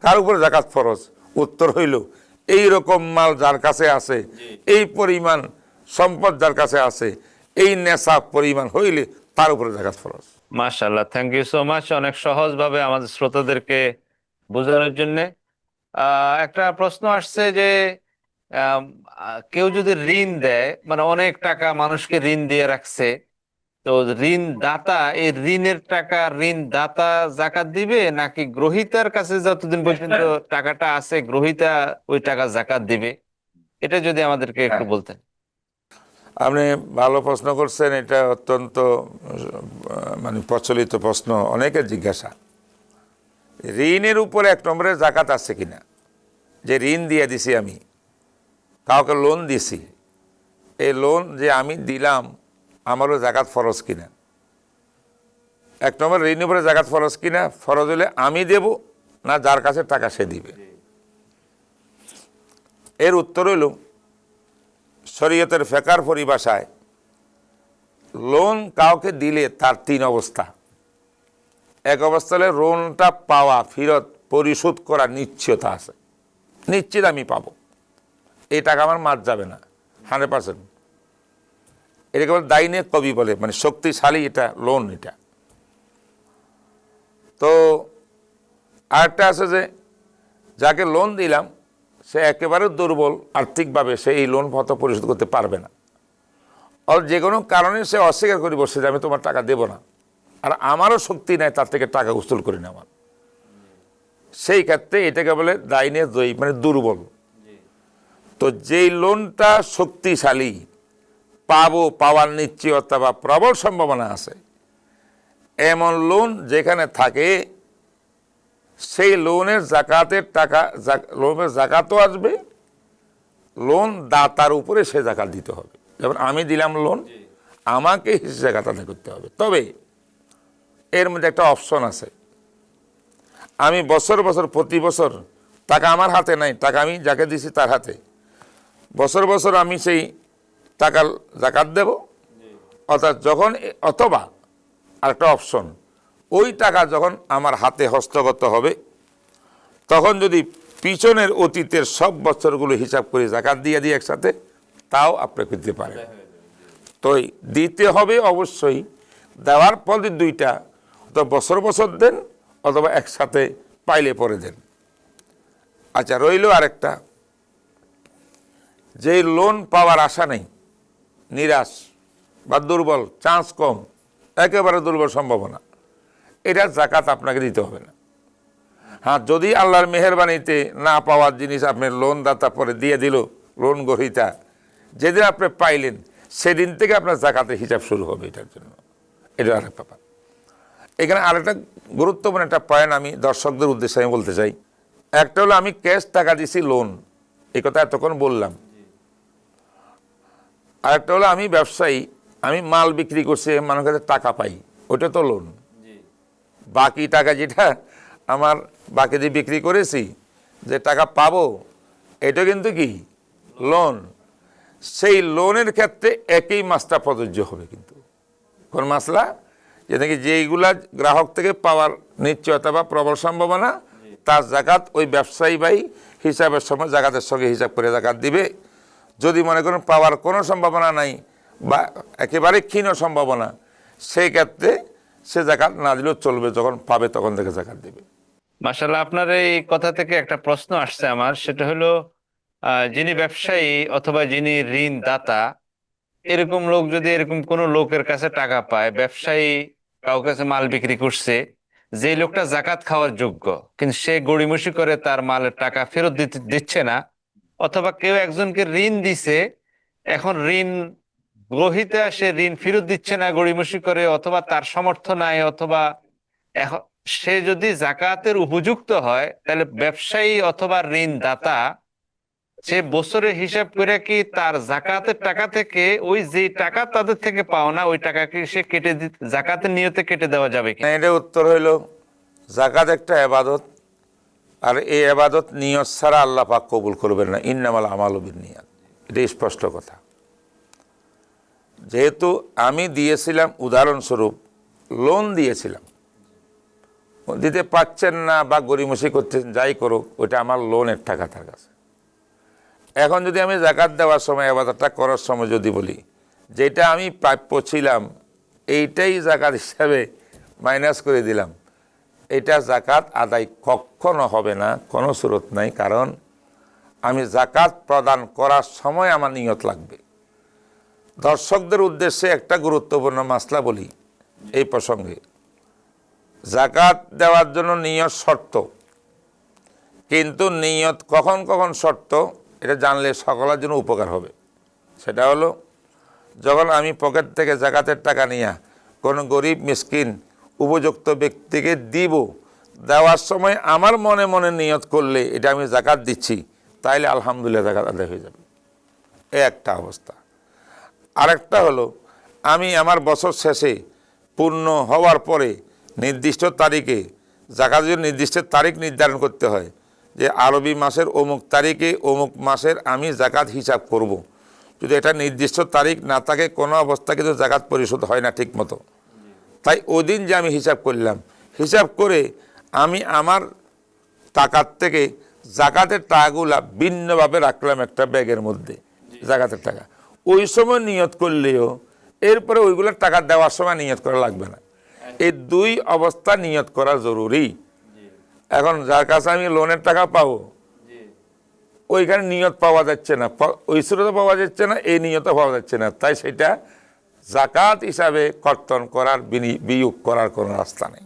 কার উপরে জাকাত ফরজ। উত্তর হইল, এই রকম মাল যার কাছে আছে, এই পরিমাণ সম্পদ যার কাছে আছে, এই নেশা পরিমাণ হইলে তার উপরে জাকাত ফরজ। মাশাআল্লাহ, থ্যাংক ইউ সো মাচ, অনেক সহজভাবে আমাদের শ্রোতাদেরকে বোঝানোর জন্য। একটা প্রশ্ন আসছে যে কেউ যদি ঋণ দেয়, মানে অনেক টাকা মানুষকে ঋণ দিয়ে রাখছে, তো ঋণ দাতা এই ঋণের টাকা ঋণ দাতা জাকাত দিবে, নাকি গ্রহীতার কাছে যতদিন পর্যন্ত টাকাটা আছে গ্রহীতা ওই টাকা জাকাত দিবে? এটা যদি আমাদেরকে একটু বলতেন। আপনি ভালো প্রশ্ন করছেন, এটা অত্যন্ত মানে প্রচলিত প্রশ্ন, অনেকের জিজ্ঞাসা। ঋণের উপরে 1 নম্বরে জাকাত আছে কিনা, যে ঋণ দিয়ে দিছি, আমি কাউকে লোন দিছি, এই লোন যে আমি দিলাম আমারও জাকাত ফরজ কিনা। 1 নম্বর ঋণের উপরে জাকাত ফরজ কিনা, ফরজ হলে আমি দেব না যার কাছে টাকা সে দিবে। এর উত্তর হইল, শরীয়তের ফেকার পরিভাষায় লোন কাউকে দিলে তার 3 অবস্থা। এক অবস্থা হলে লোনটা পাওয়া, ফেরত পরিশোধ করার নিশ্চয়তা আছে, নিশ্চিত আমি পাবো, এই টাকা আমার মার যাবে না 100%। এটাকে বলে দাইনে কবি বলে, মানে শক্তিশালী এটা লোন। এটা তো আরেকটা আছে যে যাকে লোন দিলাম সে একেবারে দুর্বল আর্থিকভাবে, সে এই লোন হয়তো পরিশোধ করতে পারবে না, আর যে কোনো কারণে সে অস্বীকার করে বসছে যে আমি তোমার টাকা দেব না, আর আমারও শক্তি নাই তার থেকে টাকা উসুল করে নেওয়ার। সেই ক্ষেত্রে এটাকে বলে দাইনে জয়ী, মানে দুর্বল। তো যেই লোনটা শক্তিশালী, পাওয়ার নিশ্চয়তা বা প্রবল সম্ভাবনা আছে, এমন লোন যেখানে থাকে, সেই লোনের জাকাতের টাকা, লোনের জাকাতও আসবে, লোন দাতার উপরে সে জাকাত দিতে হবে। যেমন আমি দিলাম লোন, আমাকে জাকাত আদায় করতে হবে। তবে এর মধ্যে একটা অপশন আছে, আমি বছর বছর প্রতি বছর টাকা আমার হাতে নাই, টাকা আমি যাকে দিছি তার হাতে, বছর বছর আমি সেই টাকার জাকাত দেব। অর্থাৎ যখন, অথবা আরেকটা অপশন, ওই টাকা যখন আমার হাতে হস্তগত হবে, তখন যদি পিছনের অতীতের সব বছরগুলো হিসাব করে জাকাত দিয়ে দিই একসাথে, তাও আপনাকে দিতে পারেন। তো দিতে হবে অবশ্যই, দেওয়ার পর 2টা, অথবা বছর বছর দেন অথবা একসাথে পাইলে পরে দেন। আচ্ছা, রইল আরেকটা, যে লোন পাওয়ার আশা নেই, নিরাশ বা দুর্বল, চান্স কম, একেবারে দুর্বল সম্ভাবনা, এটা জাকাত আপনাকে দিতে হবে না। হ্যাঁ, যদি আল্লাহর মেহেরবানিতে না পাওয়ার জিনিস আপনি লোন দাতা পরে দিয়ে দিল, লোন গ্রহীতা যেদিন আপনি পাইলেন সেদিন থেকে আপনার জাকাতের হিসাব শুরু হবে এটার জন্য। এটা আরেক ব্যাপার। এখানে আরেকটা গুরুত্বপূর্ণ একটা পয়েন্ট আমি দর্শকদের উদ্দেশ্যে আমি বলতে চাই। একটা হলো আমি ক্যাশ টাকা দিছি লোন, এই কথা এতক্ষণ বললাম। আরেকটা হলো আমি ব্যবসায়ী, আমি মাল বিক্রি করছি, মানুষের কাছে টাকা পাই, ওটা তো লোন। বাকি টাকা যেটা আমার বাকি দিয়ে বিক্রি করেছি যে টাকা পাবো, এটা কিন্তু কি লোন। সেই লোনের ক্ষেত্রে একই মাসলা প্রযোজ্য হবে। কিন্তু কোন মাসলা? যে নাকি যেইগুলা গ্রাহক থেকে পাওয়ার নিশ্চয়তা বা প্রবল সম্ভাবনা, তার জাকাত ওই ব্যবসায়ী ভাই হিসাবের সময় জাকাতের সঙ্গে হিসাব করে জাকাত দিবে। যদি মনে করেন পাওয়ার কোনো সম্ভাবনা নাই বা একেবারে ক্ষীণ সম্ভাবনা, সেই ক্ষেত্রে সে জাকাত না দিলেও চলবে, যখন পাবে তখন থেকে জাকাত দেবে। মাশাআল্লাহ, আপনার এই কথা থেকে একটা প্রশ্ন আসছে আমার, সেটা হলো যিনি ব্যবসায়ী অথবা যিনি ঋণ দাতা, এরকম লোক যদি এরকম কোন লোকের কাছে টাকা পায়, ব্যবসায়ী কাউকে কাছে মাল বিক্রি করছে, যে লোকটা জাকাত খাওয়ার যোগ্য কিন্তু সে গড়িমসি করে তার মালের টাকা ফেরত দিচ্ছে না, অথবা কেউ একজনকে ঋণ দিছে, এখন ঋণ গ্রহীতা সে ঋণ ফেরত দিচ্ছে না গড়িমসি করে, অথবা তার সামর্থ্য নাই, অথবা এখন সে যদি জাকাতের উপযুক্ত হয়, তাহলে ব্যবসায়ী অথবা ঋণ দাতা সে বছরে হিসাব করে কি তার জাকাতের টাকা থেকে ওই যে টাকা তাদের থেকে পাওনা ওই টাকাকে সে জাকাতের নিয়তে কেটে দেওয়া যাবে কি? এটা উত্তর হইল, জাকাত একটা এবাদত, আর এই এবাদত নিয়ত ছাড়া আল্লাহ পাক কবুল করবেন না। ইন্নামাল আমালু বিন্নিয়াত, এটা স্পষ্ট কথা। যেহেতু আমি দিয়েছিলাম, উদাহরণস্বরূপ লোন দিয়েছিলাম, দিতে পারছেন না বা গরিমসি করছেন, যাই করুক, ওইটা আমার লোনের টাকা তার কাছে। এখন যদি আমি জাকাত দেওয়ার সময়, এবাদতটা করার সময় যদি বলি যেটা আমি প্রাপ্য ছিলাম এইটাই জাকাত হিসাবে মাইনাস করে দিলাম, এটা জাকাত আদায় কখনো হবে না, কোনো সুরত নাই। কারণ আমি জাকাত প্রদান করার সময় আমার নিয়ত লাগবে। দর্শকদের উদ্দেশ্যে একটা গুরুত্বপূর্ণ মাসলা বলি এই প্রসঙ্গে। জাকাত দেওয়ার জন্য নিয়ত শর্ত, কিন্তু নিয়ত কখন কখন শর্ত এটা জানলে সকলের জন্য উপকার হবে। সেটা হলো, যখন আমি পকেট থেকে জাকাতের টাকা নিয়ে কোনো গরিব মিসকিন উপযুক্ত ব্যক্তিকে দিব, দেওয়ার সময় আমার মনে মনে নিয়ত করলে এটা আমি জাকাত দিচ্ছি, তাইলে আলহামদুলিল্লাহ জাকাত আদায় হয়ে যাবে। এই একটা অবস্থা। আরেকটা হলো, আমি আমার বছর শেষে পূর্ণ হওয়ার পরে নির্দিষ্ট তারিখে, জাকাতের নির্দিষ্ট তারিখ নির্ধারণ করতে হয় যে আরবি মাসের অমুক তারিখে অমুক মাসের আমি জাকাত হিসাব করব। যদি এটা নির্দিষ্ট তারিখ না থাকে, কোনো অবস্থা কিন্তু জাকাত পরিশোধ হয় না ঠিক মতো। তাই ওই দিন যে আমি হিসাব করলাম, হিসাব করে আমি আমার টাকার থেকে জাকাতের টাকাগুলা ভিন্নভাবে রাখলাম একটা ব্যাগের মধ্যে, জাকাতের টাকা। ওই সময় নিয়ত করলেও এরপরে ওইগুলোর টাকা দেওয়ার সময় নিয়ত করা লাগবে না। এই দুই অবস্থা নিয়ত করা জরুরি। এখন যার কাছে আমি লোনের টাকা পাবো, ওইখানে নিয়ত পাওয়া যাচ্ছে না, ওই সুরতে পাওয়া যাচ্ছে না, এই নিয়ত পাওয়া যাচ্ছে না, তাই সেটা জাকাত হিসাবে কর্তন করার, বিয়োগ করার কোনো রাস্তা নেই।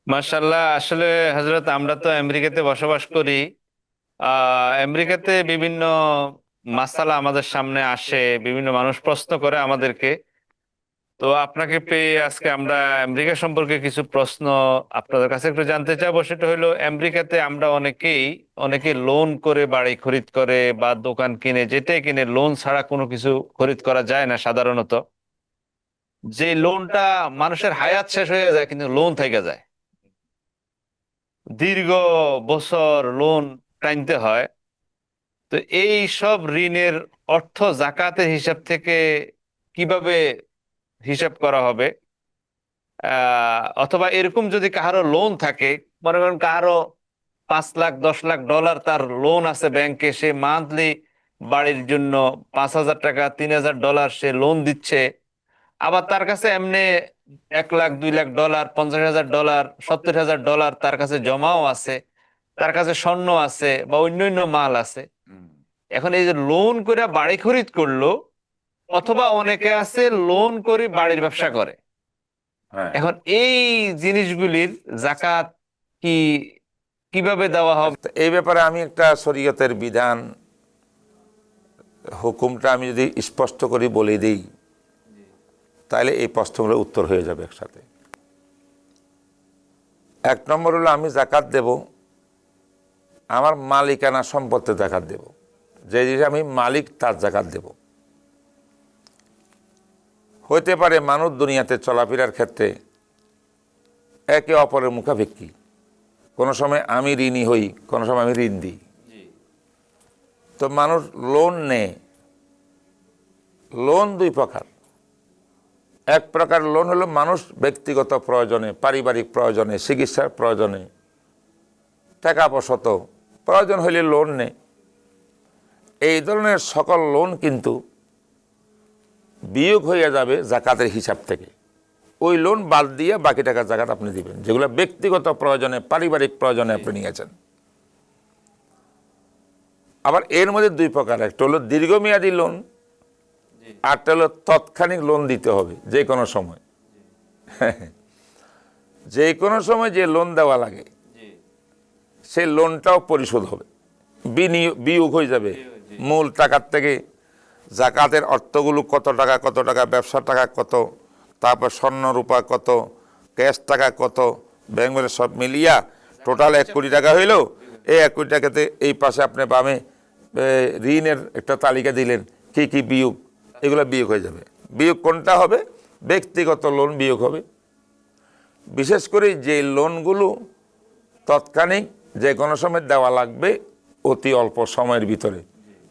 মাশাআল্লাহ, আসলে হযরত আমরা তো আমেরিকাতে বসবাস করি। আমেরিকাতে বিভিন্ন মাসালা আমাদের সামনে আসে, বিভিন্ন মানুষ প্রশ্ন করে আমাদেরকে। তো আপনাকে পেয়ে আজকে আমরা আমেরিকা সম্পর্কে কিছু প্রশ্ন আপনাদের কাছে একটু জানতে চাবো। সেটা হলো, আমেরিকাতে আমরা অনেকে লোন করে বাড়ি খরিদ করে বা দোকান কিনে, যেটাই কিনে লোন ছাড়া কোনো কিছু খরিদ করা যায় না সাধারণত। যে লোনটা মানুষের হায়াত শেষ হয়ে যায় কিন্তু লোন থেকে যায়, দীর্ঘ বছর লোন টানতে হয়। তো এই সব ঋণের অর্থ জাকাতের হিসাব থেকে কিভাবে হিসাব করা হবে? অথবা এরকম যদি কারো লোন থাকে, মনে করেন কারো 5 লাখ 10 লাখ ডলার তার লোন আছে ব্যাংকে, সে মান্থলি বাড়ির জন্য 5,000 টাকা 3,000 ডলার সে লোন দিচ্ছে, আবার তার কাছে এমনি 1 lakh 2 lakh dollar 50,000 dollar 70,000 dollar তার কাছে জমাও আছে, তার কাছে স্বর্ণ আছে বা অন্যান্য মাল আছে। এখন এই যে লোন করে বাড়ি খরিদ করলো, অথবা অনেকে আছে লোন করে বাড়ির ব্যবসা করে, হ্যাঁ, এখন এই জিনিসগুলির জাকাত কি কিভাবে দেওয়া হবে? তো এই ব্যাপারে আমি একটা শরীয়তের বিধান হুকুমটা আমি যদি স্পষ্ট করে বলে দিই, তাহলে এই প্রশ্নগুলোর উত্তর হয়ে যাবে একসাথে। এক নম্বর হলো, আমি জাকাত দেব আমার মালিকানা সম্পত্তি জাকাত দেব, যে জিনিস আমি মালিক তার জাকাত দেব। হইতে পারে মানুষ দুনিয়াতে চলাফেরার ক্ষেত্রে একে অপরের মুখাপেক্ষী, কোনো সময় আমি ঋণী হই, কোনো সময় আমি ঋণ দিই। তো মানুষ লোন নেয়, লোন দুই প্রকার। এক প্রকার লোন হলো মানুষ ব্যক্তিগত প্রয়োজনে, পারিবারিক প্রয়োজনে, চিকিৎসার প্রয়োজনে, টাকা পয়সত প্রয়োজন হলে লোন নেয়। এই ধরনের সকল লোন কিন্তু বিয়োগ হয়ে যাবে জাকাতের হিসাব থেকে। ওই লোন বাদ দিয়ে বাকি টাকা জাকাত আপনি দিবেন, যেগুলো ব্যক্তিগত প্রয়োজনে, পারিবারিক প্রয়োজনে আপনি নিয়েছেন। আবার এর মধ্যে দুই প্রকার, একটা হলো দীর্ঘমেয়াদী লোন, আরটা হলো তৎক্ষণিক লোন দিতে হবে যে কোনো সময়। যে কোনো সময় যে লোন দেওয়া লাগে সেই লোনটাও পরিশোধ হবে, বিয়োগ হয়ে যাবে মূল টাকার থেকে। জাকাতের অর্থগুলো কত টাকা, ব্যবসার টাকা কত, তারপর স্বর্ণ রূপা কত, ক্যাশ টাকা কত, ব্যাংক ব্যালেন্স সব মিলিয়া টোটাল 1 কোটি টাকা হইল। এই 1 কোটি টাকাতে এই পাশে আপনি বামে ঋণের একটা তালিকা দিলেন, কি কি বিয়োগ, এগুলো বিয়োগ হয়ে যাবে। বিয়োগ কোনটা হবে? ব্যক্তিগত লোন বিয়োগ হবে। বিশেষ করে যে লোনগুলো তৎক্ষণিক যে কোনো সময় দেওয়া লাগবে অতি অল্প সময়ের ভিতরে।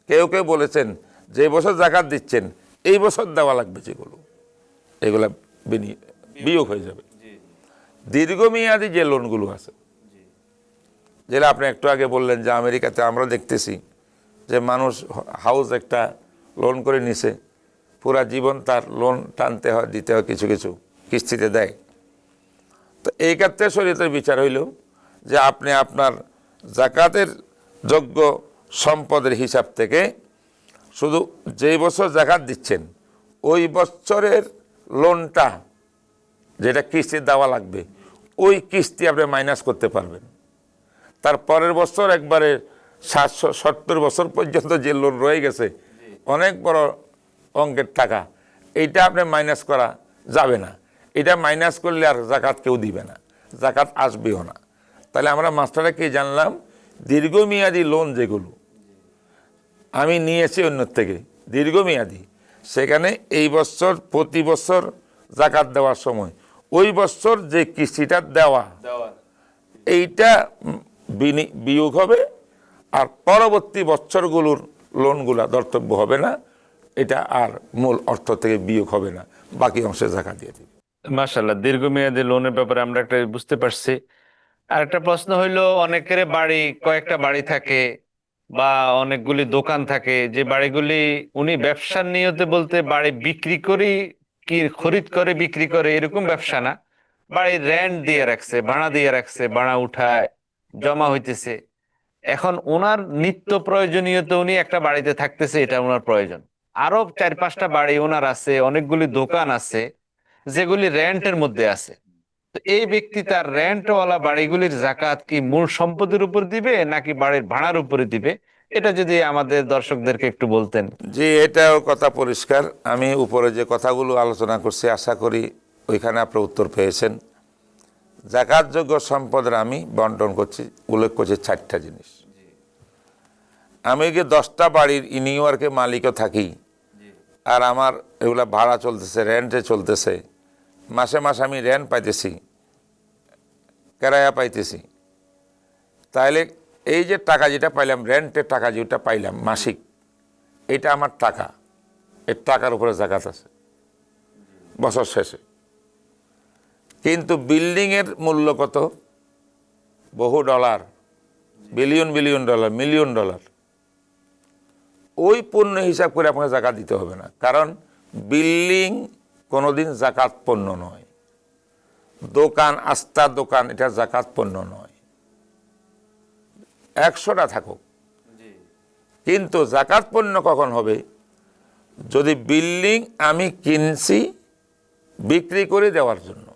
কেউ কেউ বলেছেন যে বছর জাকাত দিচ্ছেন এই বছর দেওয়া লাগবে, যেগুলো এগুলা বিয়োগ হয়ে যাবে। দীর্ঘমেয়াদী যে লোনগুলো আছে, যেটা আপনি একটু আগে বললেন যে আমেরিকাতে আমরা দেখতেছি যে মানুষ হাউস একটা লোন করে নিছে, পুরা জীবন তার লোন টানতে হয়, দিতে হয়, কিছু কিছু কিস্তিতে দেয়। তো এই ক্ষেত্রে শরীয়তের বিচার হইল যে আপনি আপনার জাকাতের যোগ্য সম্পদের হিসাব থেকে শুধু যেই বছর জাকাত দিচ্ছেন ওই বছরের লোনটা যেটা কিস্তি দেওয়া লাগবে ওই কিস্তি আপনি মাইনাস করতে পারবেন। তার পরের বছর একবারে 770 বছর পর্যন্ত যে লোন রয়ে গেছে, অনেক বড় অঙ্কের টাকা, এইটা আপনি মাইনাস করা যাবে না। এটা মাইনাস করলে আর জাকাত কেউ দিবে না, জাকাত আসবেও না। তাহলে আমরা মাস্টারে কি জানলাম? দীর্ঘমেয়াদী লোন যেগুলো আমি নিয়েছি অন্যের থেকে দীর্ঘমেয়াদী, সেখানে এই বছর প্রতি বছর জাকাত দেওয়ার সময় ওই বছর যে কিস্তিটা দেওয়া এইটা বিয়োগ হবে, আর পরবর্তী বছরগুলোর লোনগুলা ধর্তব্য হবে না, এটা আর মূল অর্থ থেকে বিয়োগ হবে না, বাকি অংশে জাকাত দিয়ে দিবে। মাশাআল্লাহ, দীর্ঘমেয়াদী লোনের ব্যাপারে আমরা একটা বুঝতে পারছি। আর একটা প্রশ্ন হইলো, অনেকের বাড়ি, কয়েকটা বাড়ি থাকে বা অনেকগুলি দোকান থাকে, যে বাড়িগুলি উনি ব্যবসার নিয়তে, বলতে বাড়ি বিক্রি করি, কি খরিদ করে বিক্রি করে এরকম ব্যবসা না, বাড়ি রেন্ট দিয়ে রাখছে, ভাড়া দিয়ে রাখছে, ভাড়া উঠায় জমা হইতেছে। এখন ওনার নিত্য প্রয়োজনীয়তা, উনি একটা বাড়িতে থাকতেছে, এটা ওনার প্রয়োজন। আরো 4-5টা বাড়ি ওনার আছে, অনেকগুলি দোকান আছে যেগুলি রেন্টের মধ্যে আছে। তো এই ব্যক্তি তার রেন্টওয়ালা বাড়িগুলির জাকাত কি মূল সম্পদের উপর দিবে নাকি বাড়ির ভাড়ার উপরে দিবে? এটা যদি আমাদের দর্শকদেরকে একটু বলতেন। যে এটাও কথা পরিষ্কার। আমি উপরে যে কথাগুলো আলোচনা করছি আশা করি ওইখানে আপনি উত্তর পেয়েছেন। জাকাতযোগ্য সম্পদের আমি বন্টন করছি, উল্লেখ করছি 4টা জিনিস। আমি কি 10টা বাড়ির নিউ ইয়র্কে মালিকও থাকি, আর আমার এগুলা ভাড়া চলতেছে, রেন্টে চলতেছে, মাসে মাসে আমি রেন্ট পাইতেছি, কেরায়া পাইতেছি, তাহলে এই যে টাকা যেটা পাইলাম, রেন্টের টাকা যেটা পাইলাম মাসিক, এটা আমার টাকা, এর টাকার উপরে জাকাত আছে বছর শেষে। কিন্তু বিল্ডিংয়ের মূল্য কত? বহু dollar, billion billion dollar, million dollar. ওই পণ্য হিসাব করে আপনাকে জাকাত দিতে হবে না, কারণ বিল্ডিং কোনোদিন জাকাত পণ্য নয়। দোকান, আস্তার দোকান, এটা জাকাত পণ্য নয়, 100টা থাকুক। কিন্তু জাকাত পণ্য কখন হবে? যদি বিল্ডিং আমি কিনছি বিক্রি করে দেওয়ার জন্য,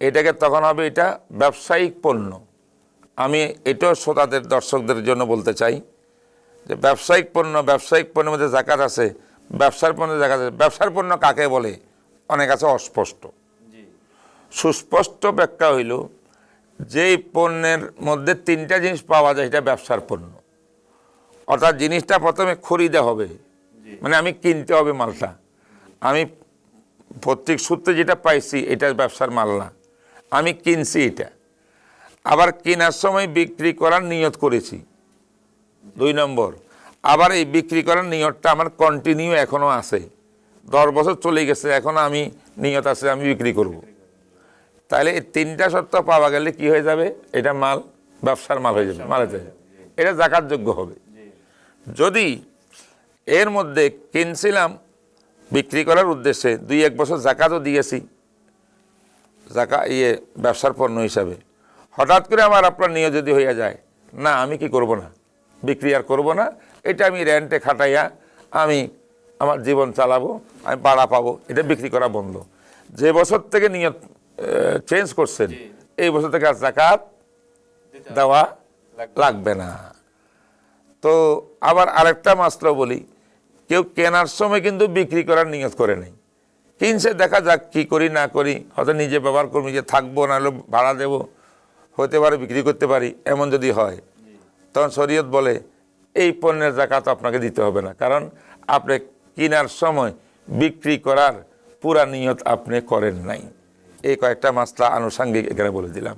এটাকে তখন হবে এটা ব্যবসায়িক পণ্য। আমি এটাও শ্রোতাদের দর্শকদের জন্য বলতে চাই যে ব্যবসায়িক পণ্যের মধ্যে জাকাত আছে, ব্যবসার পণ্যের জাকাত আছে। ব্যবসার পণ্য কাকে বলে অনেক আছে অস্পষ্ট। সুস্পষ্ট ব্যাখ্যা হইল যেই পণ্যের মধ্যে তিনটা জিনিস পাওয়া যায় এটা ব্যবসার পণ্য। অর্থাৎ জিনিসটা প্রথমে খরিদা হবে, মানে আমি কিনতে হবে মালটা। আমি প্রত্যেক সূত্রে যেটা পাইছি এটা ব্যবসার মাল না, আমি কিনছি এটা। আবার কেনার সময় বিক্রি করার নিয়ত করেছি, 2 নম্বর। আবার এই বিক্রি করার নিয়তটা আমার কন্টিনিউ এখনও আছে, 10 বছর চলে গেছে, এখনও আমি নিয়ত আছে আমি বিক্রি করব। তাহলে এই 3টা শর্ত পাওয়া গেলে কি হয়ে যাবে, এটা মাল ব্যবসার মাল হয়ে যাবে, মাল হয়ে যাবে, এটা জাকাতযোগ্য হবে। যদি এর মধ্যে কিনছিলাম বিক্রি করার উদ্দেশ্যে, 2-1 বছর জাকাতও দিয়েছি ব্যবসার পণ্য হিসাবে, হঠাৎ করে আমার আপনার নিয়ত যদি হইয়া যায় না আমি কি করব না, বিক্রি আর করবো না, এটা আমি রেন্টে খাটাইয়া আমি আমার জীবন চালাবো, আমি ভাড়া পাবো, এটা বিক্রি করা বন্ধ। যে বছর থেকে নিয়ত চেঞ্জ করছেন এই বছর থেকে আর জাকাত দেওয়া লাগবে না। তো আবার আরেকটা মাসলা বলি, কেউ কেনার সময় কিন্তু বিক্রি করার নিয়ত করে নেই, কিনছে দেখা যাক কি করি না করি, হয়তো নিজে ব্যবহার করবো, নিজে থাকবো, নাহলে ভাড়া দেবো, হতে পারে বিক্রি করতে পারি, এমন যদি হয় তখন শরীয়ত বলে এই পণ্যের জাকাত আপনাকে দিতে হবে না, কারণ আপনি কেনার সময় বিক্রি করার পুরা নিয়ত আপনি করেন নাই। এই কয়েকটা মাসলা আনুষঙ্গিক এখানে বলে দিলাম।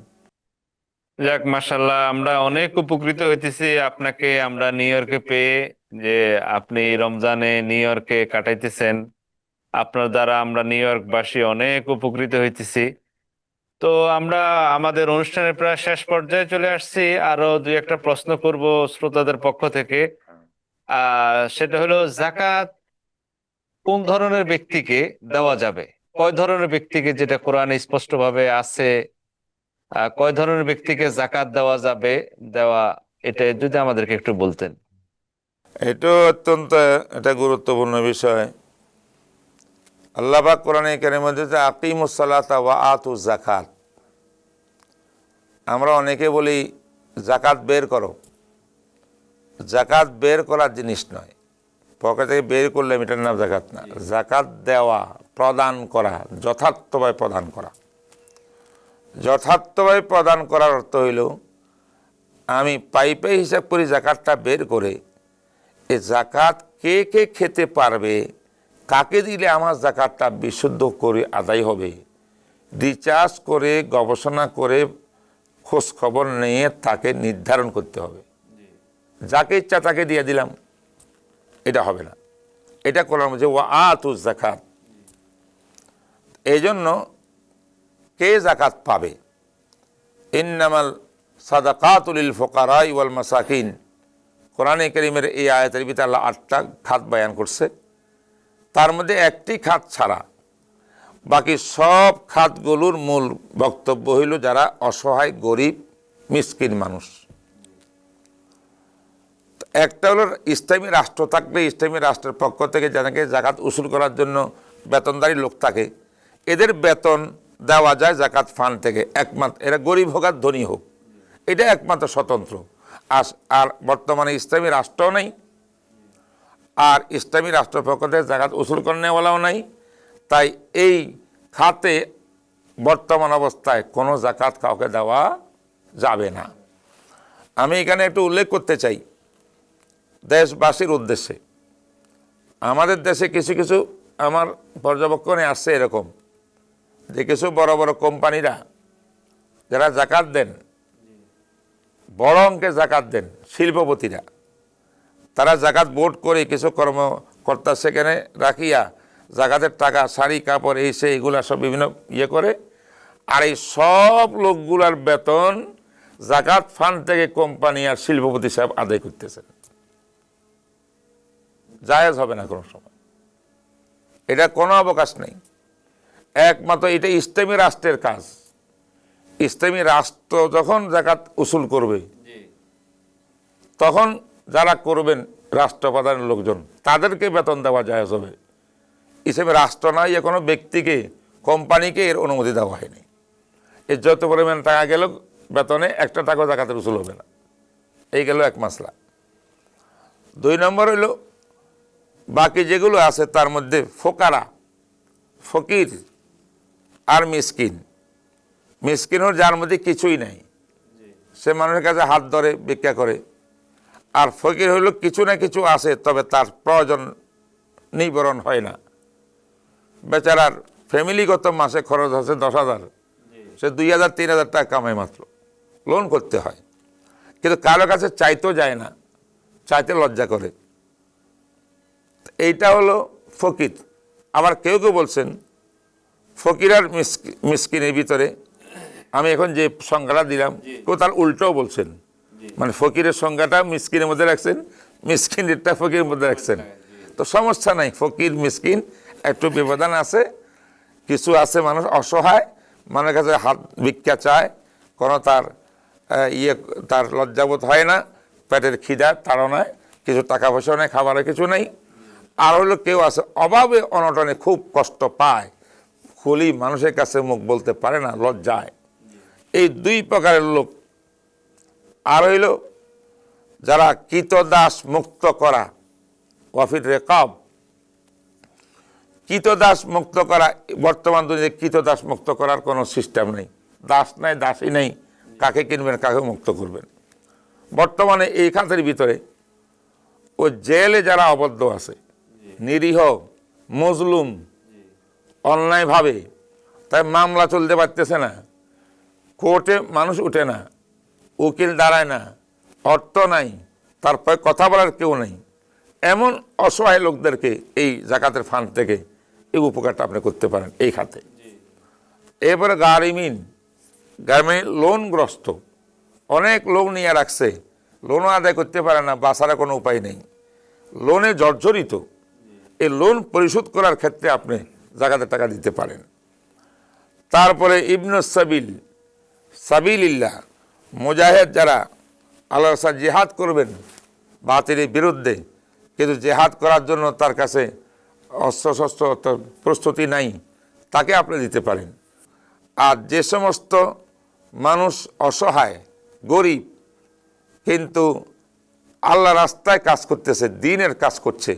যাক, মাশাল্লাহ, আমরা অনেক উপকৃত হইতেছি আপনাকে আমরা নিউ ইয়র্কে পেয়ে, যে আপনি রমজানে নিউ ইয়র্কে কাটাইতেছেন। আপনার দ্বারা আমরা নিউ ইয়র্কবাসী অনেক উপকৃত হইতেছি। তো আমরা আমাদের অনুষ্ঠানের প্রায় শেষ পর্যায়ে চলে আসছি। আরো 2-1টা প্রশ্ন করব শ্রোতাদের পক্ষ থেকে। সেটা হলো, জাকাত কোন ধরনের ব্যক্তিকে দেওয়া যাবে, কয় ধরনের ব্যক্তিকে, যেটা কোরআনে স্পষ্ট ভাবে আছে, কয় ধরনের ব্যক্তিকে জাকাত দেওয়া যাবে, এটা যদি আমাদেরকে একটু বলতেন। এটা অত্যন্ত একটা গুরুত্বপূর্ণ বিষয়। আল্লাহ পাক কোরআনে কারীমের মধ্যে যে আকিমুস সালাতা ওয়া আতুজ যাকাত, আমরা অনেকে বলি জাকাত বের করো, জাকাত বের করার জিনিস নয়, পকেট থেকে বের করলে এটার নাম জাকাত না। জাকাত দেওয়া, প্রদান করা, যথার্থভাবে প্রদান করা। যথার্থভাবে প্রদান করার অর্থ হইল আমি পাইপে হিসাব করি জাকাতটা বের করে, এ জাকাত কে কে খেতে পারবে, কাকে দিলে আমার জাকাতটা বিশুদ্ধ করে আদায় হবে, রিচার্জ করে গবেষণা করে খোঁজ খবর নিয়ে তাকে নির্ধারণ করতে হবে। যাকে ইচ্ছা তাকে দিয়ে দিলাম, এটা হবে না। এটা কোরআন বলছে ওয়া আতুজ যাকাত। এই জন্য কে জাকাত পাবে, ইন্নামাল সাদাকাতু লিল ফুকারা ওয়াল মাসাকিন, কোরআনে কারীমের এই আয়াতের ভিতরে আল্লাহ 8টা খাত বয়ান করছে, তার মধ্যে একটি খাত ছাড়া বাকি সব খাতগুলোর মূল বক্তব্য হইল যারা অসহায়, গরিব, মিসকিন মানুষ। একটা হলো ইসলামী রাষ্ট্র থাকলে ইসলামী রাষ্ট্রের পক্ষ থেকে যাদেরকে জাকাত উসুল করার জন্য বেতনদারী লোক থাকে, এদের বেতন দেওয়া যায় জাকাত ফান্ড থেকে, একমাত্র এরা গরিব হোক আর ধনী হোক, এটা একমাত্র স্বতন্ত্র। আর বর্তমানে ইসলামী রাষ্ট্রও নেই, আর ইসলামী রাষ্ট্রের পক্ষ থেকে জাকাত উসুল করেওয়ালাও নাই, তাই এই খাতে বর্তমান অবস্থায় কোনো জাকাত কাউকে দেওয়া যাবে না। আমি এখানে একটু উল্লেখ করতে চাই দেশবাসীর উদ্দেশ্যে। আমাদের দেশে কিছু কিছু আমার পর্যবেক্ষণে আসছে এরকম যে কিছু বড় বড় কোম্পানিরা যারা জাকাত দেন, বড় অঙ্কে জাকাত দেন, শিল্পপতিরা, তারা জাকাত বোর্ড করে কিছু কর্মকর্তা সেখানে রাখিয়া জাকাতের টাকা, শাড়ি, কাপড়, এই সে এগুলা সব বিভিন্ন করে, আর এই সব লোকগুলার বেতন জাকাত ফান্ড থেকে কোম্পানি আর শিল্পপতি সাহেব আদায় করতেছেন। জায়েজ হবে না কোনো সময়, এটা কোনো অবকাশ নেই। একমাত্র এটা ইসলামী রাষ্ট্রের কাজ। ইসলামী রাষ্ট্র যখন জাকাত উসুল করবে, তখন যারা করবেন রাষ্ট্রপ্রধানের লোকজন, তাদেরকে বেতন দেওয়া জায়েজ হবে। ইসলামী রাষ্ট্র নয়, কোনো ব্যক্তিকে, কোম্পানিকে এর অনুমতি দেওয়া হয়নি। এর যত পরিমাণ টাকা গেল বেতনে একটা টাকাও জাকাতের উসুল হবে না। এই গেল এক মাসলা। 2 নম্বর হইল বাকি যেগুলো আছে তার মধ্যে ফোকারা, ফকির আর মিসকিন। মিসকিন হল যার মধ্যে কিছুই নাই, সে মানুষের কাছে হাত ধরে ভিক্ষা করে। আর ফকির হইল কিছু না কিছু আছে, তবে তার প্রয়োজন নিবারণ হয় না। বেচারার ফ্যামিলিগত মাসে খরচ আছে 10,000, সে 2,000-3,000 টাকা কামায় মাত্র, লোন করতে হয়। কিন্তু কারো কাছে চাইতেও যায় না, চাইতে লজ্জা করে। এইটা হলো ফকির। আবার কেউ কেউ বলছেন ফকির আর মিসকিনের ভিতরে আমি এখন যে সংজ্ঞাটা দিলাম, কেউ তার উল্টোও বলছেন, মানে ফকিরের সংজ্ঞাটা মিসকিনের মধ্যে রাখছেন, মিসকিনেরটা ফকিরের মধ্যে রাখছেন। তো সমস্যা নাই, ফকির মিসকিন একটু ব্যবধান আছে। কিছু আছে মানুষ অসহায়, মানুষের কাছে হাত ভিক্ষা চায়, কোনো তার তার লজ্জাবোধ হয় না, পেটের খিদা তাড়নায়, কিছু টাকা পয়সাও নেই, খাবারের কিছু নেই। আর হলো কেউ আছে অভাবে অনটনে খুব কষ্ট পায়, খুলি মানুষের কাছে মুখ বলতে পারে না, লজ্জায়। এই 2 প্রকারের লোক। আর হইল যারা কৃতদাস মুক্ত করা, ওয়াফির রেকাব, কৃতদাস মুক্ত করা। বর্তমান দুনিয়ায় কৃতদাস মুক্ত করার কোনো সিস্টেম নেই, দাস নাই, দাসী নেই, কাকে কিনবেন, কাকে মুক্ত করবেন। বর্তমানে এই খাতের ভিতরে ও জেলে যারা আবদ্ধ আছে, নিরীহ মজলুম, অন্যায়ভাবে, তাই মামলা চলতে পারতেছে না, কোর্টে মানুষ উঠে না, উকিল দাঁড়ায় না, অর্থ নাই, তারপরে কথা বলার কেউ নেই, এমন অসহায় লোকদেরকে এই জাকাতের ফান্ড থেকে এই উপকারটা আপনি করতে পারেন এই খাতে। এরপরে গারিমিন, লোনগ্রস্ত, অনেক লোন নিয়ে রাখছে, লোনও আদায় করতে পারে না, বাঁচার কোনো উপায় নেই, লোনে জর্জরিত। এই লোন পরিশোধ করার ক্ষেত্রে আপনি জাকাতের টাকা দিতে পারেন। তারপরে ইবনুস সাবিল, সাবিলিল্লাহ, মুজাহিদ যারা আল্লাহর রাস্তায় জিহাদ করবেন বাতিলের বিরুদ্ধে, কিন্তু জিহাদ করার জন্য তার কাছে অস্ত্রশস্ত্র প্রস্তুতি নাই, তাকে আপনি দিতে পারেন। আর যে সমস্ত মানুষ অসহায়, গরিব, কিন্তু আল্লাহ রাস্তায় কাজ করতেছে, দ্বীনের কাজ করছে,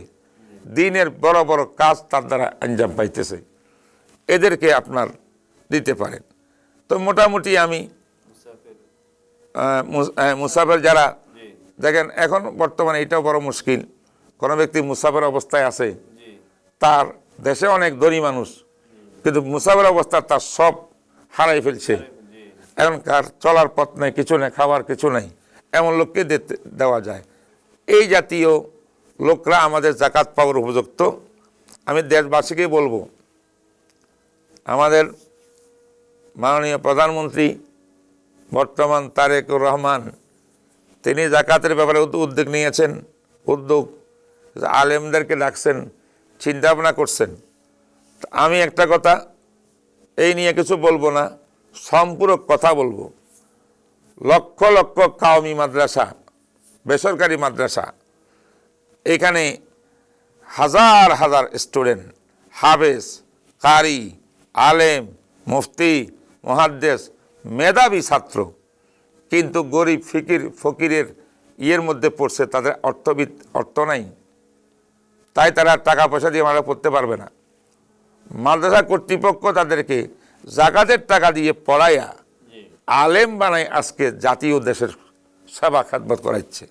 দ্বীনের বড় বড় কাজ তার দ্বারা আঞ্জাম পাইতেছে, এদেরকে আপনার দিতে পারেন। তো মোটামুটি আমি মুসাফির যারা, দেখেন এখন বর্তমানে এটাও বড় মুশকিল, কোনো ব্যক্তি মুসাফির অবস্থায় আছে, তার দেশে অনেক ধনী মানুষ, কিন্তু মুসাফির অবস্থা তার সব হারাই ফেলছে, এখন কার চলার পথ নেই, কিছু নেই, খাবার কিছু নেই, এমন লোককে দেওয়া যায়। এই জাতীয় লোকরা আমাদের জাকাত পাওয়ার উপযুক্ত। আমি দেশবাসীকে বলবো, আমাদের মাননীয় প্রধানমন্ত্রী বর্তমান তারেকুর রহমান, তিনি জাকাতের ব্যাপারে উদ্যোগ নিয়েছেন, আলেমদেরকে ডাকছেন, চিন্তা ভাবনা করছেন। আমি একটা কথা এই নিয়ে কিছু বলবো না, সম্পূরক কথা বলবো। লক্ষ লক্ষ কাওমি মাদ্রাসা, বেসরকারি মাদ্রাসা, এখানে হাজার হাজার স্টুডেন্ট, হাফেজ, কারি, আলেম, মুফতি, মুহাদ্দিস, মেধাবী ছাত্র, কিন্তু গরিব ফকিরের ইয়ের মধ্যে পড়ছে, তাদের অর্থ নাই, তাই তারা টাকা পয়সা দিয়ে মাদ্রাসা পড়তে পারবে না। মাদ্রাসা কর্তৃপক্ষ তাদেরকে জাকাতের টাকা দিয়ে পড়াইয়া আলেম বানায় আজকে জাতীয় দেশের সেবা খাদমত করাচ্ছে,